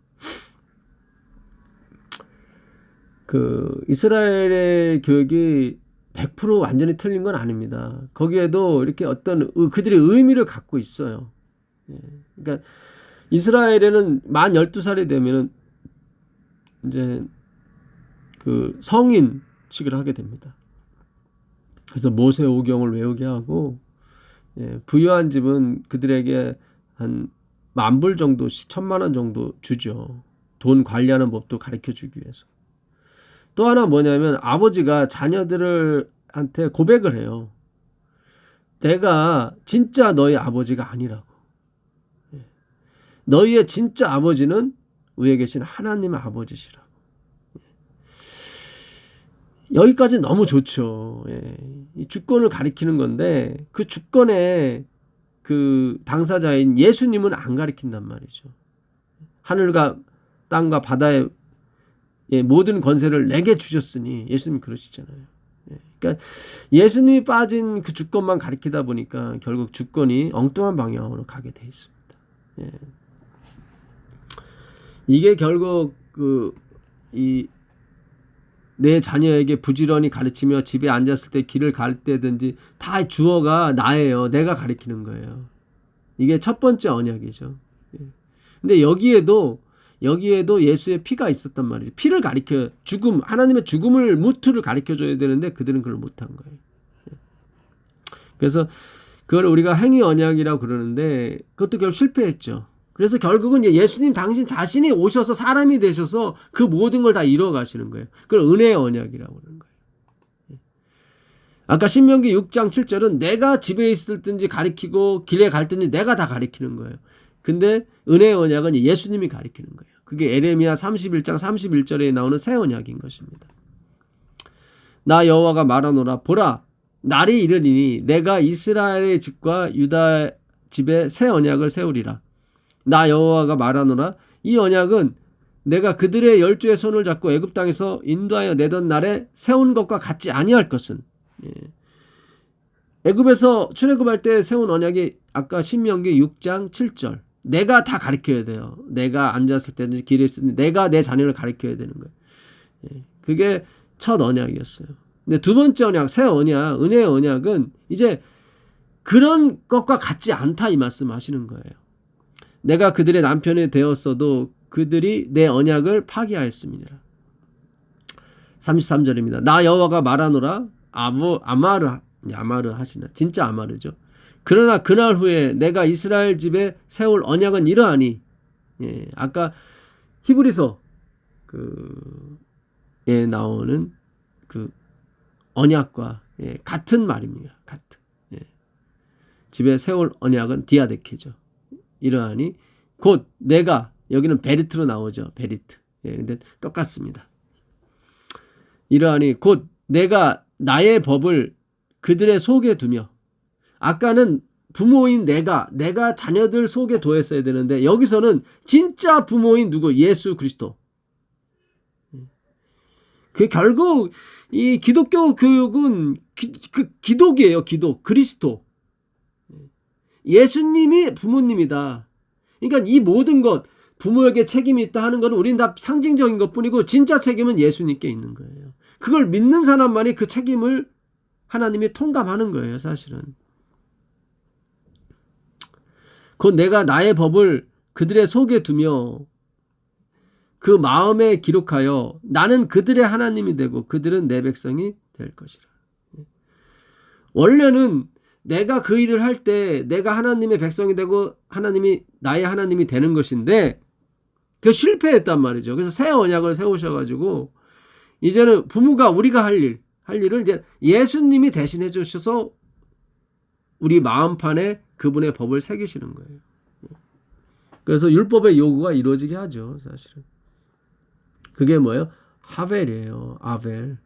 이스라엘의 교육이 100% 완전히 틀린 건 아닙니다. 거기에도 이렇게 어떤 그들의 의미를 갖고 있어요. 그러니까 이스라엘에는 만 12살이 되면은 이제 성인식을 하게 됩니다. 그래서 모세오경을 외우게 하고 부유한 집은 그들에게 한 10,000불 정도씩 1,000,000원 정도 주죠. 돈 관리하는 법도 가르쳐 주기 위해서. 또 하나 뭐냐면 아버지가 자녀들한테 고백을 해요. 내가 진짜 너희 아버지가 아니라고. 너희의 진짜 아버지는 위에 계신 하나님의 아버지시라고. 여기까지 너무 좋죠. 이 주권을 가리키는 건데 그 주권의 당사자인 예수님은 안 가리킨단 말이죠. 하늘과 땅과 바다의 모든 권세를 내게 주셨으니 예수님이 그러시잖아요. 그러니까 예수님이 빠진 그 주권만 가리키다 보니까 결국 주권이 엉뚱한 방향으로 가게 돼 있습니다. 이게 결국 내 자녀에게 부지런히 가르치며 집에 앉았을 때 길을 갈 때든지 다 주어가 나예요. 내가 가르치는 거예요. 이게 첫 번째 언약이죠. 근데 여기에도 예수의 피가 있었단 말이죠. 피를 가리켜 하나님의 죽음을 무트를 가리켜줘야 되는데 그들은 그걸 못한 거예요. 그래서 그걸 우리가 행위 언약이라고 그러는데 그것도 결국 실패했죠. 그래서 결국은 예수님 당신 자신이 오셔서 사람이 되셔서 그 모든 걸 다 이루어 가시는 거예요. 그걸 은혜의 언약이라고 그러는 거예요. 아까 신명기 6장 7절은 내가 집에 있을든지 가리키고 길에 갈든지 내가 다 가리키는 거예요. 근데 은혜의 언약은 예수님이 가리키는 거예요. 그게 에레미야 31장 31절에 나오는 새 언약인 것입니다. 나 여호와가 말하노라 보라 날이 이르리니 내가 이스라엘의 집과 유다 집에 새 언약을 세우리라. 나 여호와가 말하노라 이 언약은 내가 그들의 열조의 손을 잡고 애굽 땅에서 인도하여 내던 날에 세운 것과 같지 아니할 것은. 애굽에서 출애굽할 때 세운 언약이 아까 신명기 6장 7절. 내가 다 가르쳐야 돼요. 내가 앉았을 때든지 길에 있을 때 내가 내 자녀를 가르쳐야 되는 거예요. 그게 첫 언약이었어요. 근데 두 번째 언약, 새 언약, 은혜의 언약은 이제 그런 것과 같지 않다 이 말씀하시는 거예요. 내가 그들의 남편이 되었어도 그들이 내 언약을 파기하였습니다. 33절입니다. 나 여호와가 말하노라 아마르 하시나 진짜 아마르죠. 그러나 그날 후에 내가 이스라엘 집에 세울 언약은 이러하니 아까 히브리서 나오는 그 언약과 같은 말입니다. 같은 집에 세울 언약은 디아데케죠. 이러하니 곧 내가 여기는 베리트로 나오죠. 베리트. 근데 똑같습니다. 이러하니 곧 내가 나의 법을 그들의 속에 두며 아까는 부모인 내가 자녀들 속에 두었어야 되는데 여기서는 진짜 부모인 누구? 예수 그리스도. 그 결국 이 기독교 교육은 기독이에요. 기독. 그리스도. 예수님이 부모님이다. 그러니까 이 모든 것 부모에게 책임이 있다 하는 건 우리는 다 상징적인 것뿐이고 진짜 책임은 예수님께 있는 거예요. 그걸 믿는 사람만이 그 책임을 하나님이 통감하는 거예요. 사실은. 곧 내가 나의 법을 그들의 속에 두며 그 마음에 기록하여 나는 그들의 하나님이 되고 그들은 내 백성이 될 것이라. 원래는 내가 그 일을 할 때 내가 하나님의 백성이 되고 하나님이 나의 하나님이 되는 것인데 그 실패했단 말이죠. 그래서 새 언약을 세우셔가지고 이제는 부모가 우리가 할 일을 이제 예수님이 대신해 주셔서 우리 마음판에 그분의 법을 새기시는 거예요. 그래서 율법의 요구가 이루어지게 하죠. 사실은. 그게 뭐예요? 하벨이에요. 아벨.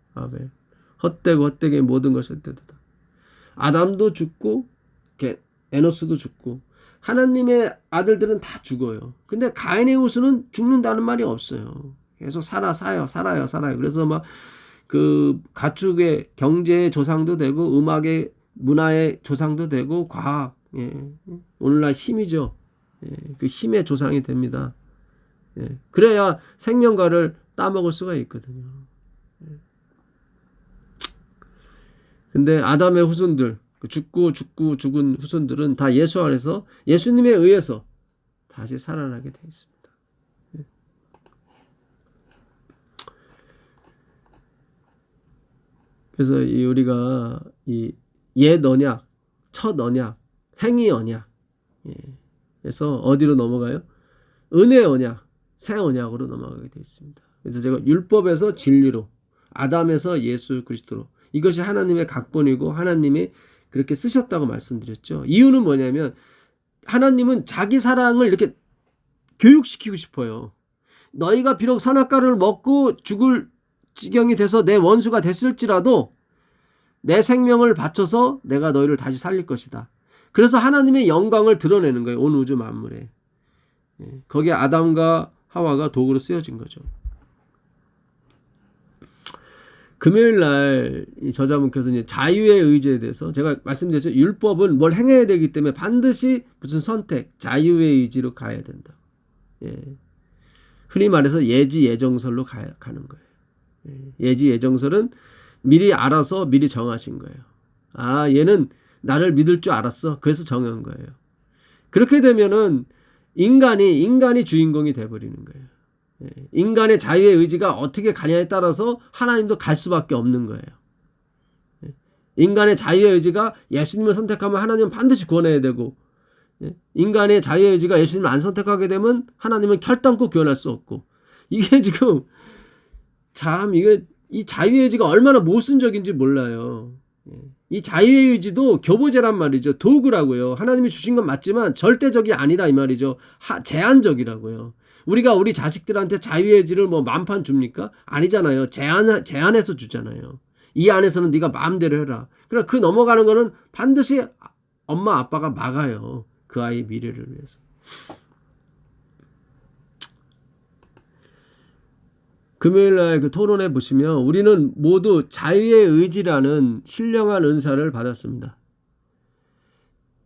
헛되고 헛되게 모든 것을 뜯다. 아담도 죽고 에노스도 죽고 하나님의 아들들은 다 죽어요. 근데 가인의 후손은 죽는다는 말이 없어요. 계속 살아요. 그래서 막 그 가축의 경제의 조상도 되고 음악의 문화의 조상도 되고 과학, 오늘날 힘이죠. 그 힘의 조상이 됩니다. 그래야 생명과를 따먹을 수가 있거든요. 근데 아담의 후손들, 죽은 후손들은 다 예수 안에서 예수님에 의해서 다시 살아나게 되어 있습니다. 그래서 우리가 이 옛 언약, 첫 언약, 행위 언약, 그래서 어디로 넘어가요? 은혜 언약, 새 언약으로 넘어가게 되어 있습니다. 그래서 제가 율법에서 진리로, 아담에서 예수 그리스도로, 이것이 하나님의 각본이고 하나님이 그렇게 쓰셨다고 말씀드렸죠. 이유는 뭐냐면 하나님은 자기 사랑을 이렇게 교육시키고 싶어요. 너희가 비록 선악과를 먹고 죽을 지경이 돼서 내 원수가 됐을지라도 내 생명을 바쳐서 내가 너희를 다시 살릴 것이다. 그래서 하나님의 영광을 드러내는 거예요. 온 우주 만물에. 거기에 아담과 하와가 도구로 쓰여진 거죠. 금요일 날 이 저자분께서 이제 자유의 의지에 대해서 제가 말씀드렸죠. 율법은 뭘 행해야 되기 때문에 반드시 무슨 선택, 자유의 의지로 가야 된다. 흔히 말해서 예지 예정설로 가는 거예요. 예지 예정설은 미리 알아서 미리 정하신 거예요. 아, 얘는 나를 믿을 줄 알았어. 그래서 정한 거예요. 그렇게 되면은 인간이 주인공이 돼버리는 거예요. 인간의 자유의 의지가 어떻게 가냐에 따라서 하나님도 갈 수밖에 없는 거예요. 인간의 자유의 의지가 예수님을 선택하면 하나님은 반드시 구원해야 되고, 인간의 자유의 의지가 예수님을 안 선택하게 되면 하나님은 결단코 구원할 수 없고, 이게 지금 참 이 자유의 의지가 얼마나 모순적인지 몰라요. 이 자유의 의지도 교보제란 말이죠. 도구라고요. 하나님이 주신 건 맞지만 절대적이 아니라 이 말이죠. 제한적이라고요. 우리가 우리 자식들한테 자유의 의지를 뭐 만판 줍니까? 아니잖아요. 제한해서 주잖아요. 이 안에서는 네가 마음대로 해라. 그러나 그 넘어가는 거는 반드시 엄마 아빠가 막아요. 그 아이의 미래를 위해서. 금요일날 그 토론회 보시면 우리는 모두 자유의 의지라는 신령한 은사를 받았습니다.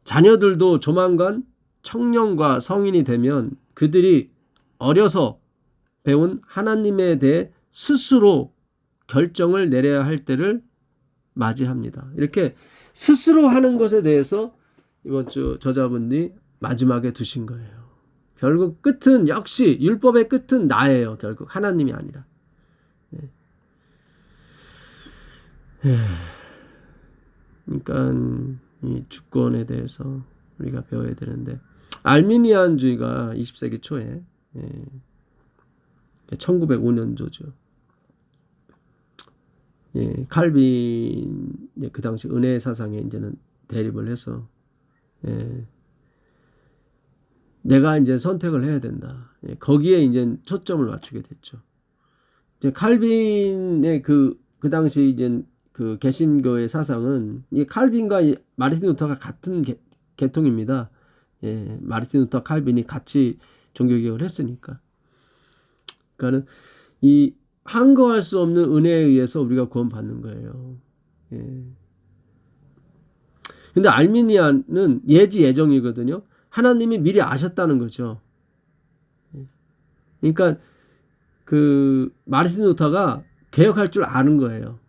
자녀들도 조만간 청년과 성인이 되면 그들이 어려서 배운 하나님에 대해 스스로 결정을 내려야 할 때를 맞이합니다. 이렇게 스스로 하는 것에 대해서 이번 주 저자분이 마지막에 두신 거예요. 결국 끝은 역시 율법의 끝은 나예요. 결국 하나님이 아니라. 그러니까 이 주권에 대해서 우리가 배워야 되는데 알미니안주의가 20세기 초에 1905년도죠. 칼빈 그 당시 은혜 사상에 이제는 대립을 해서 내가 이제 선택을 해야 된다. 거기에 이제 초점을 맞추게 됐죠. 이제 칼빈의 그 당시 이제 그 개신교의 사상은 이 칼빈과 이 마르틴 루터가 같은 계통입니다. 마르틴 루터 칼빈이 같이 종교개혁을 했으니까. 그러니까는 이 한거할 수 없는 은혜에 의해서 우리가 구원받는 거예요. 근데 알미니안은 예지 예정이거든요. 하나님이 미리 아셨다는 거죠. 그러니까 그 마르틴 루터가 개혁할 줄 아는 거예요.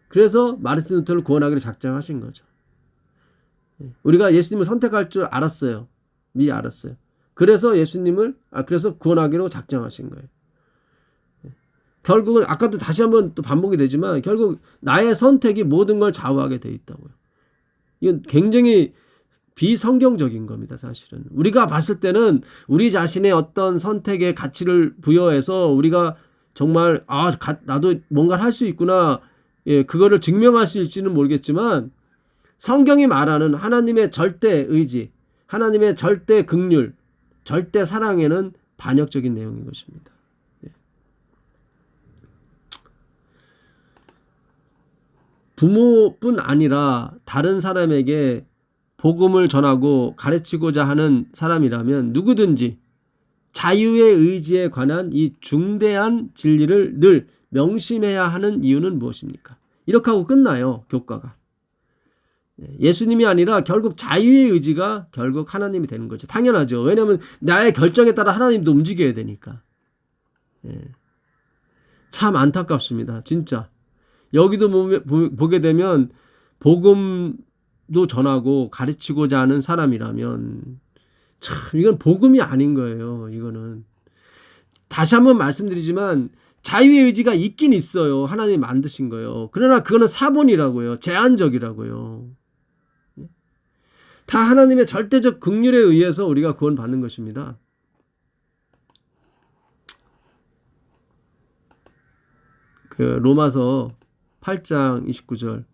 그래서 마르틴 루터를 구원하기로 작정하신 거죠. 우리가 예수님을 선택할 줄 알았어요. 미리 알았어요. 그래서 예수님을 그래서 구원하기로 작정하신 거예요. 결국은 아까도 다시 한번 또 반복이 되지만 결국 나의 선택이 모든 걸 좌우하게 돼 있다고요. 이건 굉장히 비성경적인 겁니다, 사실은. 우리가 봤을 때는 우리 자신의 어떤 선택에 가치를 부여해서 우리가 정말 나도 뭔가를 할 수 있구나, 그거를 증명할 수 있을지는 모르겠지만 성경이 말하는 하나님의 절대 의지, 하나님의 절대 긍휼, 절대 사랑에는 반역적인 내용인 것입니다. 부모뿐 아니라 다른 사람에게 복음을 전하고 가르치고자 하는 사람이라면 누구든지 자유의 의지에 관한 이 중대한 진리를 늘 명심해야 하는 이유는 무엇입니까? 이렇게 하고 끝나요, 교과가. 예수님이 아니라 결국 자유의 의지가 결국 하나님이 되는 거죠. 당연하죠. 왜냐하면 나의 결정에 따라 하나님도 움직여야 되니까. 참 안타깝습니다, 진짜. 여기도 보게 되면 복음도 전하고 가르치고자 하는 사람이라면 참 이건 복음이 아닌 거예요. 이거는 다시 한번 말씀드리지만 자유의 의지가 있긴 있어요. 하나님이 만드신 거예요. 그러나 그거는 사본이라고요. 제한적이라고요. 다 하나님의 절대적 긍휼에 의해서 우리가 구원받는 것입니다. 그 로마서 8장 29절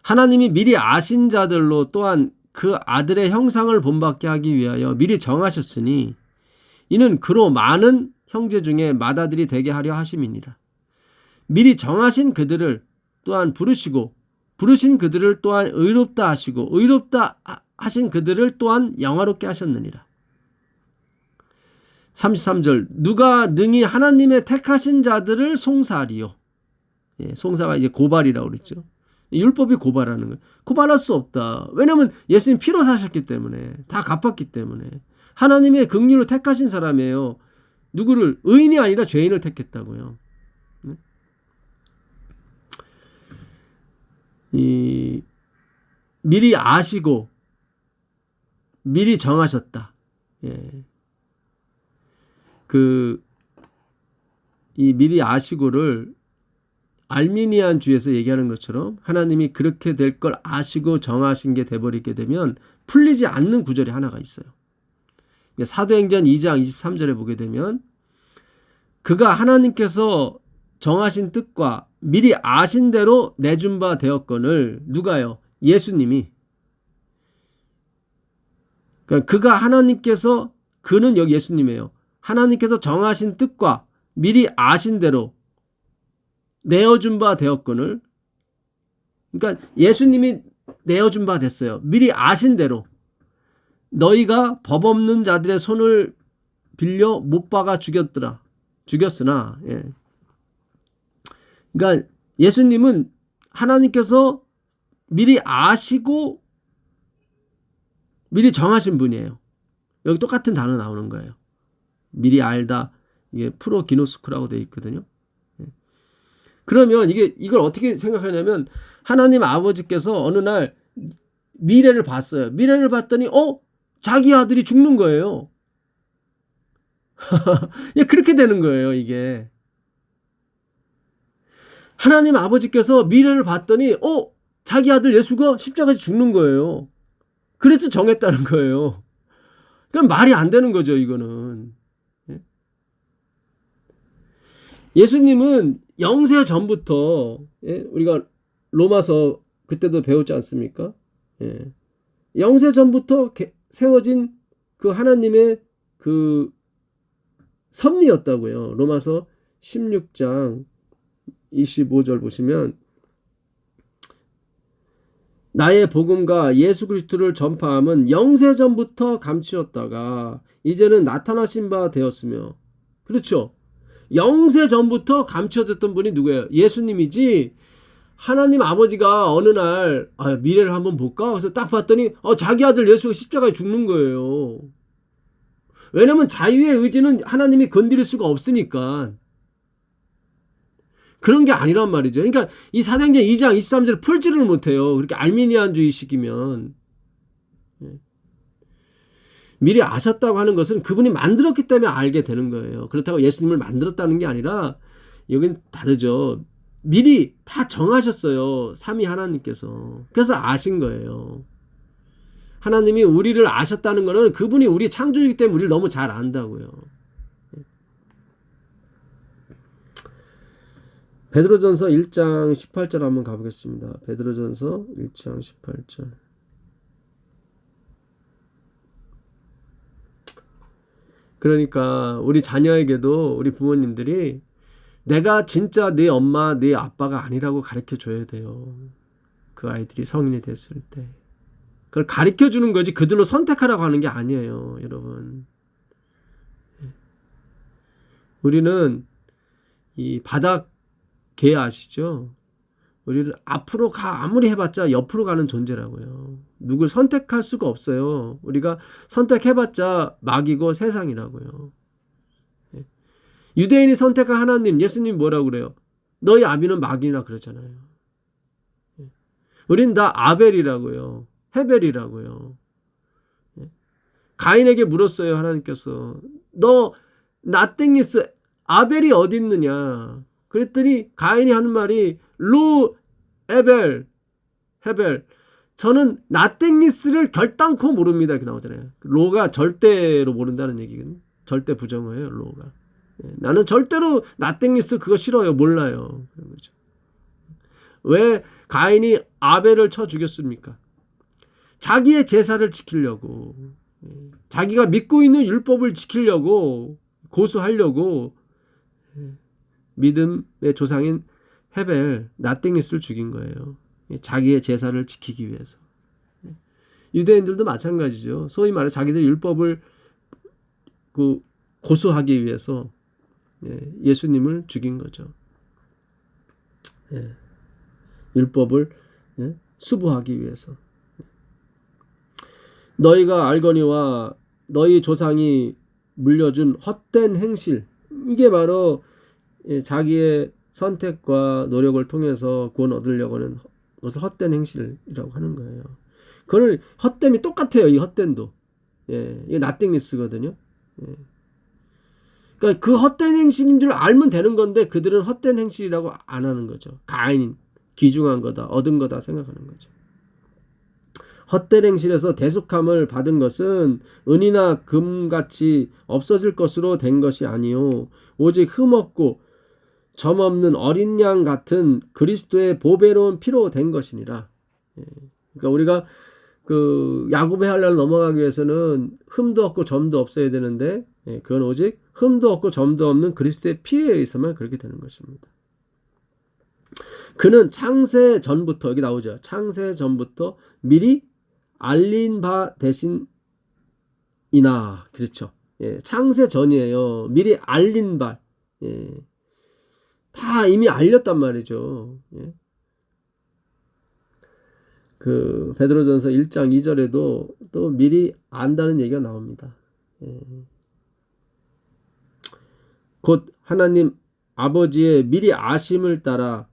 하나님이 미리 아신 자들로 또한 그 아들의 형상을 본받게 하기 위하여 미리 정하셨으니 이는 그로 많은 형제 중에 맏아들이 되게 하려 하심이니라. 미리 정하신 그들을 또한 부르시고 부르신 그들을 또한 의롭다 하시고 의롭다 하신 그들을 또한 영화롭게 하셨느니라. 33절 누가 능히 하나님의 택하신 자들을 송사하리요. 송사가 이제 고발이라고 그랬죠. 율법이 고발하는 거예요. 고발할 수 없다. 왜냐하면 예수님 피로 사셨기 때문에 다 갚았기 때문에 하나님의 긍휼을 택하신 사람이에요. 누구를? 의인이 아니라 죄인을 택했다고요. 미리 아시고 미리 정하셨다. 이 미리 아시고를 알미니안 주에서 얘기하는 것처럼 하나님이 그렇게 될 걸 아시고 정하신 게 돼버리게 되면 풀리지 않는 구절이 하나가 있어요. 사도행전 2장 23절에 보게 되면 그가 하나님께서 정하신 뜻과 미리 아신 대로 내준 바 되었거늘 누가요? 예수님이. 그러니까 그가 하나님께서 그는 여기 예수님이에요. 하나님께서 정하신 뜻과 미리 아신 대로 내어준 바 되었거늘 그러니까 예수님이 내어준 바 됐어요. 미리 아신 대로 너희가 법 없는 자들의 손을 빌려 못 박아 죽였으나 그러니까 예수님은 하나님께서 미리 아시고 미리 정하신 분이에요. 여기 똑같은 단어 나오는 거예요. 미리 알다. 이게 프로기노스코라고 되어 있거든요. 그러면 이걸 어떻게 생각하냐면 하나님 아버지께서 어느 날 미래를 봤어요. 미래를 봤더니 자기 아들이 죽는 거예요. 그렇게 되는 거예요, 이게. 하나님 아버지께서 미래를 봤더니 자기 아들 예수가 십자가에서 죽는 거예요. 그래서 정했다는 거예요. 그럼 말이 안 되는 거죠, 이거는. 예수님은 영세 전부터 우리가 로마서 그때도 배웠지 않습니까? 영세 전부터 세워진 그 하나님의 그 섭리였다고요. 로마서 16장 25절 보시면 나의 복음과 예수 그리스도를 전파함은 영세 전부터 감추었다가 이제는 나타나신 바 되었으며 그렇죠. 영세 전부터 감춰졌던 분이 누구예요? 예수님이지. 하나님 아버지가 어느 날 미래를 한번 볼까? 그래서 딱 봤더니 자기 아들 예수가 십자가에 죽는 거예요. 왜냐하면 자유의 의지는 하나님이 건드릴 수가 없으니까. 그런 게 아니란 말이죠. 그러니까 이 사도행전 2장 23절을 풀지를 못해요. 그렇게 알미니안주의식이면. 미리 아셨다고 하는 것은 그분이 만들었기 때문에 알게 되는 거예요. 그렇다고 예수님을 만들었다는 게 아니라 여긴 다르죠. 미리 다 정하셨어요. 삼위 하나님께서. 그래서 아신 거예요. 하나님이 우리를 아셨다는 것은 그분이 우리 창조이기 때문에 우리를 너무 잘 안다고요. 베드로전서 1장 18절 한번 가보겠습니다. 베드로전서 1장 18절. 그러니까 우리 자녀에게도 우리 부모님들이 내가 진짜 네 엄마, 네 아빠가 아니라고 가르쳐 줘야 돼요. 그 아이들이 성인이 됐을 때. 그걸 가르쳐 주는 거지 그들로 선택하라고 하는 게 아니에요, 여러분. 우리는 이 바닥 개 아시죠? 우리를 앞으로 가 아무리 해봤자 옆으로 가는 존재라고요. 누굴 선택할 수가 없어요. 우리가 선택해봤자 막이고 세상이라고요. 유대인이 선택한 하나님, 예수님 뭐라고 그래요? 너희 아비는 막이라 그러잖아요. 우린 다 아벨이라고요. 헤벨이라고요. 가인에게 물었어요, 하나님께서. 너 나땡니스 아벨이 어디 있느냐? 그랬더니 가인이 하는 말이 로 에벨 헤벨 저는 나땡니스를 결단코 모릅니다. 이렇게 나오잖아요. 로가 절대로 모른다는 얘기거든요. 절대 부정어예요, 로가. 나는 절대로 나땡니스 그거 싫어요. 몰라요. 그런 거죠. 왜 가인이 아벨을 쳐 죽였습니까? 자기의 제사를 지키려고, 자기가 믿고 있는 율법을 지키려고, 고수하려고 믿음의 조상인 헤벨 나땡니스를 죽인 거예요. 자기의 제사를 지키기 위해서. 유대인들도 마찬가지죠. 소위 말해 자기들 율법을 고수하기 위해서 예수님을 죽인 거죠. 율법을 수부하기 위해서. 너희가 알거니와 너희 조상이 물려준 헛된 행실, 이게 바로 자기의 선택과 노력을 통해서 구원 얻으려고 하는 것을 헛된 행실이라고 하는 거예요. 그걸 헛됨이 똑같아요. 이 헛됨도. 이게 나땡니스거든요. 그러니까 그 헛된 행실인 줄 알면 되는 건데 그들은 헛된 행실이라고 안 하는 거죠. 가인, 귀중한 거다, 얻은 거다 생각하는 거죠. 헛된 행실에서 대속함을 받은 것은 은이나 금같이 없어질 것으로 된 것이 아니요 오직 흠없고 점없는 어린 양 같은 그리스도의 보배로운 피로 된 것이니라. 그러니까 우리가 그 야곱의 할례를 넘어가기 위해서는 흠도 없고 점도 없어야 되는데 그건 오직 흠도 없고 점도 없는 그리스도의 피에 의해서만 그렇게 되는 것입니다. 그는 창세 전부터, 여기 나오죠. 창세 전부터 미리 알린 바 대신이나, 그렇죠. 창세 전이에요. 미리 알린 바. 다 이미 알렸단 말이죠. 그 베드로전서 1장 2절에도 또 미리 안다는 얘기가 나옵니다. 곧 하나님 아버지의 미리 아심을 따라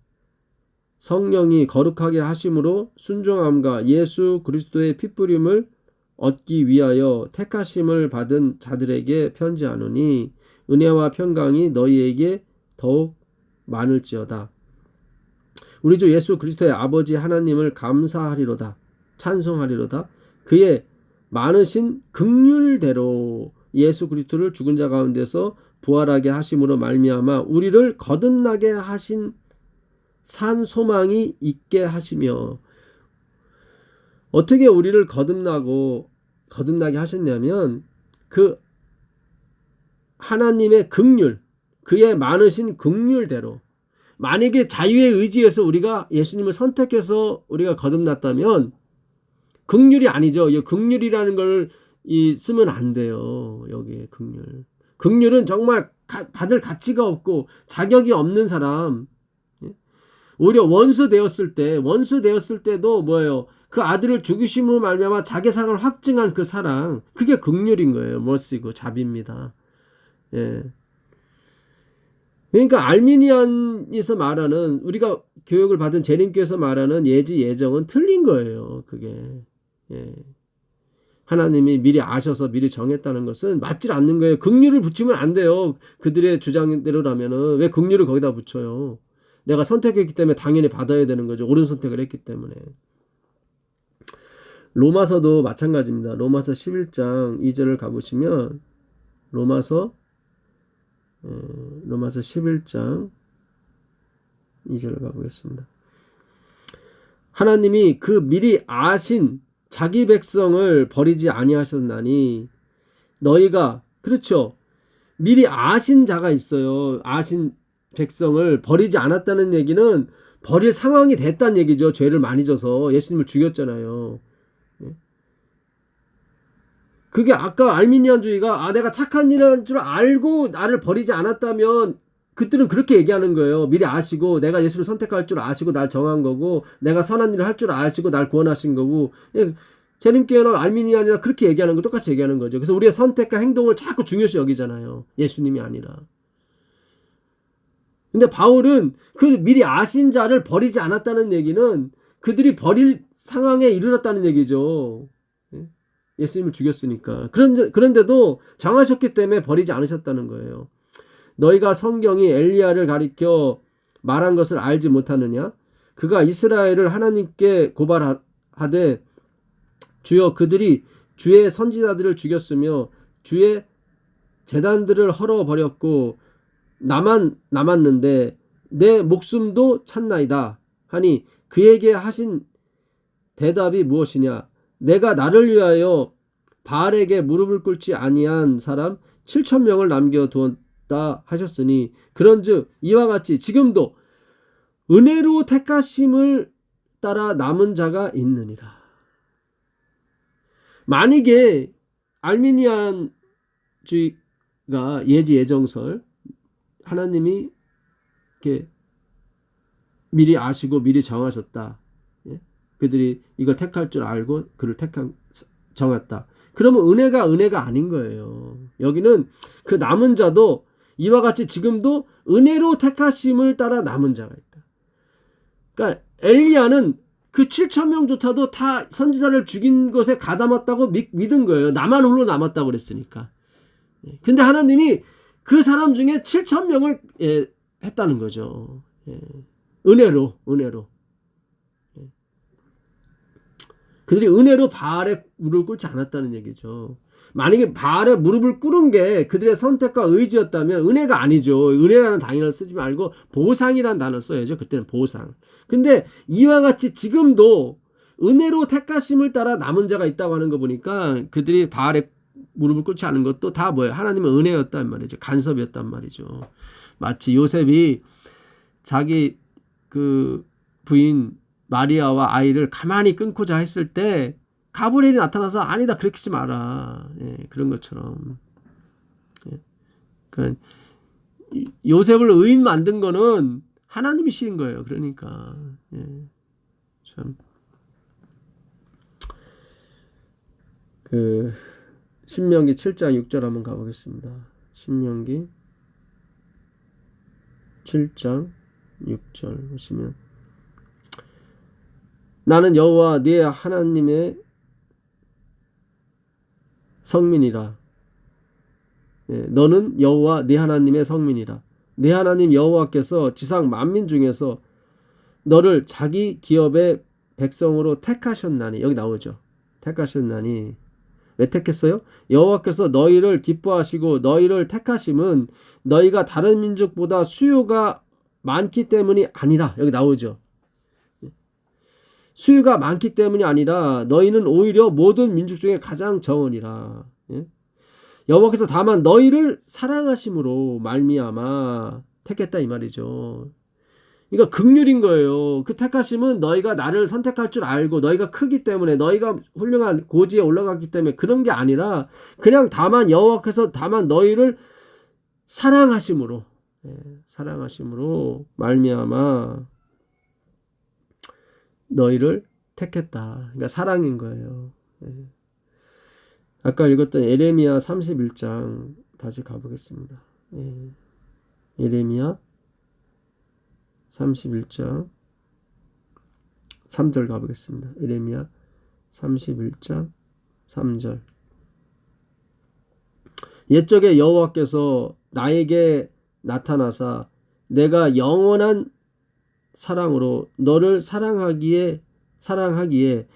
성령이 거룩하게 하심으로 순종함과 예수 그리스도의 핏부림을 얻기 위하여 택하심을 받은 자들에게 편지하노니 은혜와 평강이 너희에게 더욱 많을지어다. 우리 주 예수 그리스도의 아버지 하나님을 감사하리로다. 찬송하리로다. 그의 많으신 긍휼대로 예수 그리스도를 죽은 자 가운데서 부활하게 하심으로 말미암아 우리를 거듭나게 하신 산 소망이 있게 하시며, 어떻게 우리를 거듭나게 하셨냐면 그 하나님의 긍휼, 그의 많으신 긍휼대로, 만약에 자유의 의지에서 우리가 예수님을 선택해서 우리가 거듭났다면 긍휼이 아니죠. 이 긍휼이라는 걸 쓰면 안 돼요. 여기에 긍휼. 긍휼은 정말 받을 가치가 없고 자격이 없는 사람, 오히려 원수 되었을 때도 뭐예요? 그 아들을 죽이심으로 말미암아 자기 사랑을 확증한 그 사랑, 그게 긍휼인 거예요. 머시고 자비입니다. 그러니까 알미니안에서 말하는, 우리가 교육을 받은 재림교에서 말하는 예지 예정은 틀린 거예요. 그게 하나님이 미리 아셔서 미리 정했다는 것은 맞질 않는 거예요. 긍휼을 붙이면 안 돼요. 그들의 주장대로라면은 왜 긍휼을 거기다 붙여요? 내가 선택했기 때문에 당연히 받아야 되는 거죠. 옳은 선택을 했기 때문에. 로마서도 마찬가지입니다. 로마서 11장 2절을 가보시면 로마서 11장 2절을 가보겠습니다. 하나님이 그 미리 아신 자기 백성을 버리지 아니하셨나니 너희가 그렇죠. 미리 아신 자가 있어요. 아신 백성을 버리지 않았다는 얘기는 버릴 상황이 됐다는 얘기죠. 죄를 많이 져서 예수님을 죽였잖아요. 그게 아까 알미니안주의가 내가 착한 일을 줄 알고 나를 버리지 않았다면 그들은 그렇게 얘기하는 거예요. 미리 아시고 내가 예수를 선택할 줄 아시고 날 정한 거고 내가 선한 일을 할 줄 아시고 날 구원하신 거고 재림교회나 알미니안이나 그렇게 얘기하는 거 똑같이 얘기하는 거죠. 그래서 우리의 선택과 행동을 자꾸 중요시 여기잖아요. 예수님이 아니라. 근데 바울은 그 미리 아신 자를 버리지 않았다는 얘기는 그들이 버릴 상황에 이르렀다는 얘기죠. 예수님을 죽였으니까. 그런데도 정하셨기 때문에 버리지 않으셨다는 거예요. 너희가 성경이 엘리야를 가리켜 말한 것을 알지 못하느냐? 그가 이스라엘을 하나님께 고발하되 주여 그들이 주의 선지자들을 죽였으며 주의 제단들을 헐어버렸고 나만 남았는데 내 목숨도 찾나이다 하니 그에게 하신 대답이 무엇이냐? 내가 나를 위하여 바알에게 무릎을 꿇지 아니한 사람 7,000명을 남겨두었다 하셨으니 그런즉 이와 같이 지금도 은혜로 택하심을 따라 남은 자가 있느니라. 만약에 알미니안주의가 예지예정설 하나님이 이렇게 미리 아시고 미리 정하셨다. 그들이 이걸 택할 줄 알고 그를 정했다. 그러면 은혜가 아닌 거예요. 여기는 그 남은 자도 이와 같이 지금도 은혜로 택하심을 따라 남은 자가 있다. 그러니까 엘리야는 그 7,000명조차도 다 선지자를 죽인 것에 가담았다고 믿은 거예요. 나만 홀로 남았다고 그랬으니까. 근데 하나님이 그 사람 중에 7,000명을 했다는 거죠. 은혜로. 그들이 은혜로 바알에 무릎을 꿇지 않았다는 얘기죠. 만약에 바알에 무릎을 꿇은 게 그들의 선택과 의지였다면 은혜가 아니죠. 은혜라는 단어를 쓰지 말고 보상이라는 단어를 써야죠. 그때는 보상. 근데 이와 같이 지금도 은혜로 택하심을 따라 남은 자가 있다고 하는 거 보니까 그들이 바알에 무릎을 꿇지 않은 것도 다 뭐예요? 하나님의 은혜였단 말이죠. 간섭이었단 말이죠. 마치 요셉이 자기 그 부인 마리아와 아이를 가만히 끊고자 했을 때 가브리엘이 나타나서 아니다 그렇게 하지 마라. 그런 것처럼. 그러니까 요셉을 의인 만든 거는 하나님이신 거예요. 그러니까 참 그 신명기 7장 6절 한번 가보겠습니다. 신명기 7장 6절 보시면 나는 여호와 네 하나님의 성민이라. 너는 여호와 네 하나님의 성민이라. 네 하나님 여호와께서 지상 만민 중에서 너를 자기 기업의 백성으로 택하셨나니. 여기 나오죠. 택하셨나니. 왜 택했어요? 여호와께서 너희를 기뻐하시고 너희를 택하심은 너희가 다른 민족보다 수요가 많기 때문이 아니라. 여기 나오죠. 수요가 많기 때문이 아니라 너희는 오히려 모든 민족 중에 가장 정언이라. 여호와께서 다만 너희를 사랑하심으로 말미암아 택했다 이 말이죠. 그러니까 긍휼인 거예요. 그 택하심은 너희가 나를 선택할 줄 알고 너희가 크기 때문에 너희가 훌륭한 고지에 올라갔기 때문에 그런 게 아니라 그냥 다만 여호와께서 다만 너희를 사랑하심으로 말미암아 너희를 택했다. 그러니까 사랑인 거예요. 아까 읽었던 예레미야 31장 다시 가보겠습니다. 예레미야 31장 3절 가보겠습니다. 예레미야 31장 3절. 옛적에 여호와께서 나에게 나타나사 내가 영원한 사랑으로 너를 사랑하기에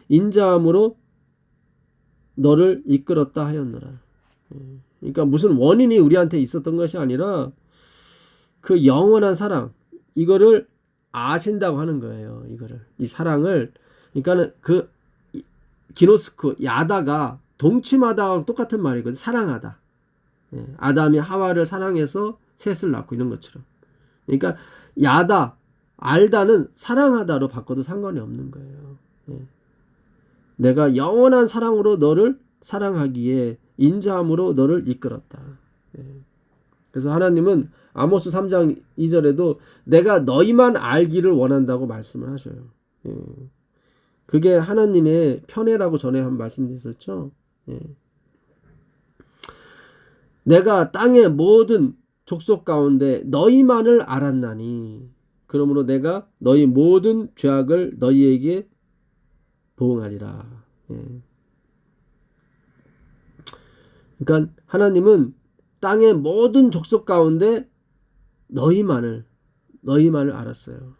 인자함으로 너를 이끌었다 하였노라. 그러니까 무슨 원인이 우리한테 있었던 것이 아니라 그 영원한 사랑, 이거를 아신다고 하는 거예요. 이 사랑을. 그러니까는 그 기노스코, 야다가 동침하다와 똑같은 말이거든요. 사랑하다. 아담이 하와를 사랑해서 셋을 낳고 이런 것처럼. 그러니까 야다, 알다는 사랑하다로 바꿔도 상관이 없는 거예요. 내가 영원한 사랑으로 너를 사랑하기에 인자함으로 너를 이끌었다. 그래서 하나님은 아모스 3장 2절에도 내가 너희만 알기를 원한다고 말씀을 하셔요. 그게 하나님의 편애라고 전에 한 말씀드렸었죠. 내가 땅의 모든 족속 가운데 너희만을 알았나니 그러므로 내가 너희 모든 죄악을 너희에게 보응하리라. 그러니까 하나님은 땅의 모든 족속 가운데 너희만을 알았어요.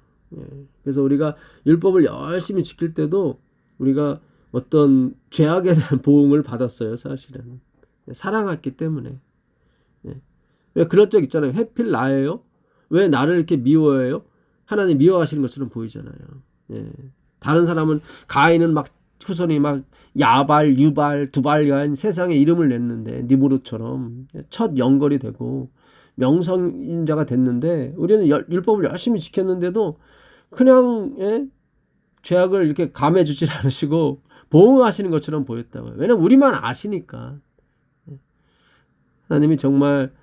그래서 우리가 율법을 열심히 지킬 때도 우리가 어떤 죄악에 대한 보응을 받았어요. 사실은 사랑했기 때문에. 왜 그런 적 있잖아요. 회필 나예요? 왜 나를 이렇게 미워해요? 하나님 미워하시는 것처럼 보이잖아요. 다른 사람은 가인은 막 후손이 막 야발, 유발, 두발간 세상에 이름을 냈는데 니무롯처럼 첫 영걸이 되고 명성인자가 됐는데 우리는 율법을 열심히 지켰는데도 그냥 죄악을 이렇게 감해주지 않으시고 보응하시는 것처럼 보였다고요. 왜냐면 우리만 아시니까. 하나님이 정말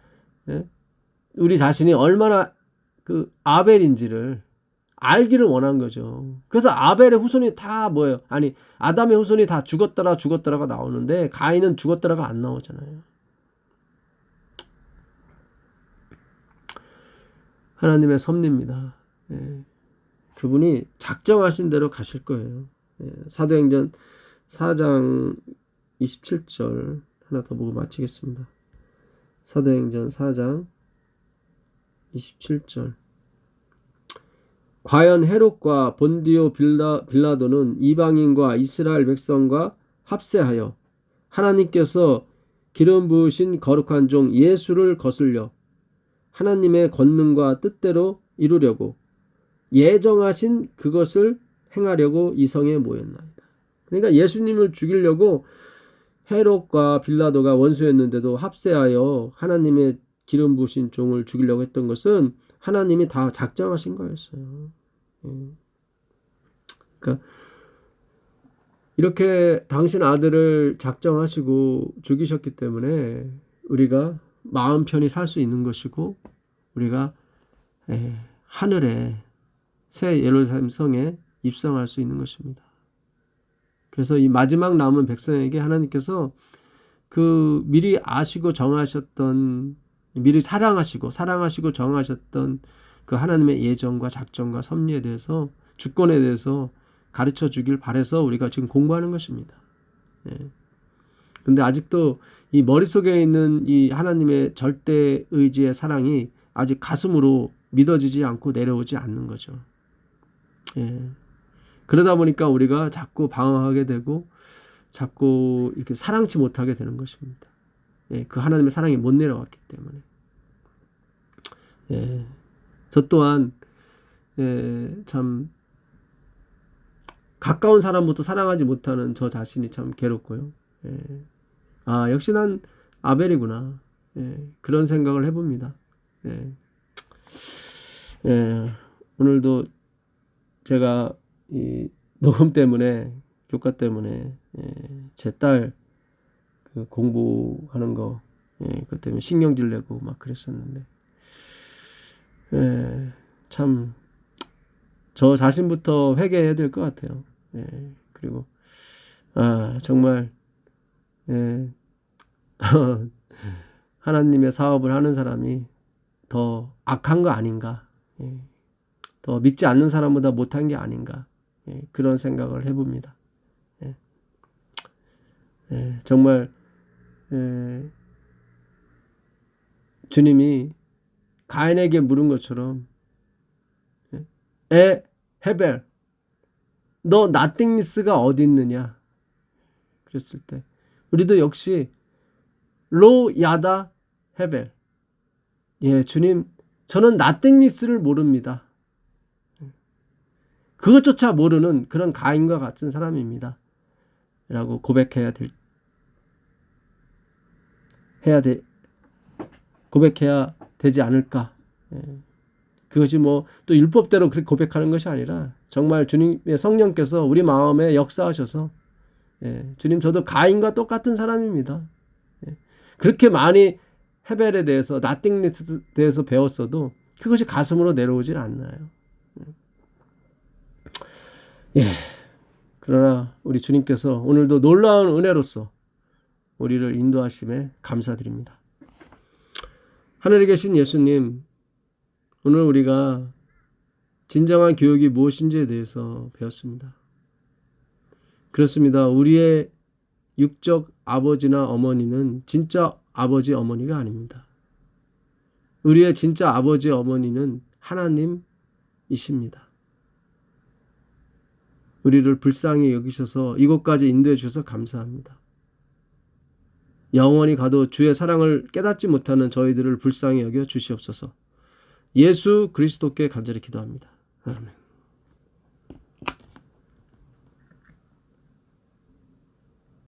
우리 자신이 얼마나 그 아벨인지를 알기를 원한 거죠. 그래서 아벨의 후손이 다 뭐예요? 아니 아담의 후손이 다 죽었더라가 나오는데 가인은 죽었더라가 안 나오잖아요. 하나님의 섭리입니다. 그분이 작정하신 대로 가실 거예요. 사도행전 4장 27절 하나 더 보고 마치겠습니다. 사도행전 4장 27절. 과연 헤롯과 본디오 빌라도는 이방인과 이스라엘 백성과 합세하여 하나님께서 기름 부으신 거룩한 종 예수를 거슬려 하나님의 권능과 뜻대로 이루려고 예정하신 그것을 행하려고 이 성에 모였나이다. 그러니까 예수님을 죽이려고 헤롯과 빌라도가 원수였는데도 합세하여 하나님의 기름 부으신 종을 죽이려고 했던 것은 하나님이 다 작정하신 거였어요. 그러니까 이렇게 당신 아들을 작정하시고 죽이셨기 때문에 우리가 마음 편히 살 수 있는 것이고 우리가 하늘에 새 예루살렘 성에 입성할 수 있는 것입니다. 그래서 이 마지막 남은 백성에게 하나님께서 그 미리 아시고 정하셨던 미리 사랑하시고 정하셨던 그 하나님의 예정과 작정과 섭리에 대해서 주권에 대해서 가르쳐 주길 바라서 우리가 지금 공부하는 것입니다. 근데 아직도 이 머릿속에 있는 이 하나님의 절대 의지의 사랑이 아직 가슴으로 믿어지지 않고 내려오지 않는 거죠. 그러다 보니까 우리가 자꾸 방황하게 되고 자꾸 이렇게 사랑치 못하게 되는 것입니다. 그 하나님의 사랑이 못 내려왔기 때문에. 저 또한 참 가까운 사람부터 사랑하지 못하는 저 자신이 참 괴롭고요. 역시 난 아벨이구나. 그런 생각을 해봅니다. 오늘도 제가 이 녹음 때문에 교과 때문에 제 딸 그 공부하는 거 그것 때문에 신경질 내고 막 그랬었는데 참 저 자신부터 회개해야 될 것 같아요. 그리고 정말 하나님의 사업을 하는 사람이 더 악한 거 아닌가, 더 믿지 않는 사람보다 못한 게 아닌가, 그런 생각을 해봅니다. 정말 주님이 가인에게 물은 것처럼 헤벨 너 나띵니스가 어디 있느냐 그랬을 때 우리도 역시 로 야다 헤벨 주님 저는 나띵니스를 모릅니다. 그것조차 모르는 그런 가인과 같은 사람입니다. 라고 고백해야 되지 않을까. 그것이 또 율법대로 그렇게 고백하는 것이 아니라 정말 주님의 성령께서 우리 마음에 역사하셔서 주님 저도 가인과 똑같은 사람입니다. 그렇게 많이 헤벨에 대해서 나띵니스에 대해서 배웠어도 그것이 가슴으로 내려오질 않나요. 그러나 우리 주님께서 오늘도 놀라운 은혜로서 우리를 인도하심에 감사드립니다. 하늘에 계신 예수님, 오늘 우리가 진정한 교육이 무엇인지에 대해서 배웠습니다. 그렇습니다. 우리의 육적 아버지나 어머니는 진짜 아버지 어머니가 아닙니다. 우리의 진짜 아버지 어머니는 하나님이십니다. 우리를 불쌍히 여기셔서 이곳까지 인도해 주셔서 감사합니다. 영원히 가도 주의 사랑을 깨닫지 못하는 저희들을 불쌍히 여겨 주시옵소서. 예수 그리스도께 간절히 기도합니다. 아멘.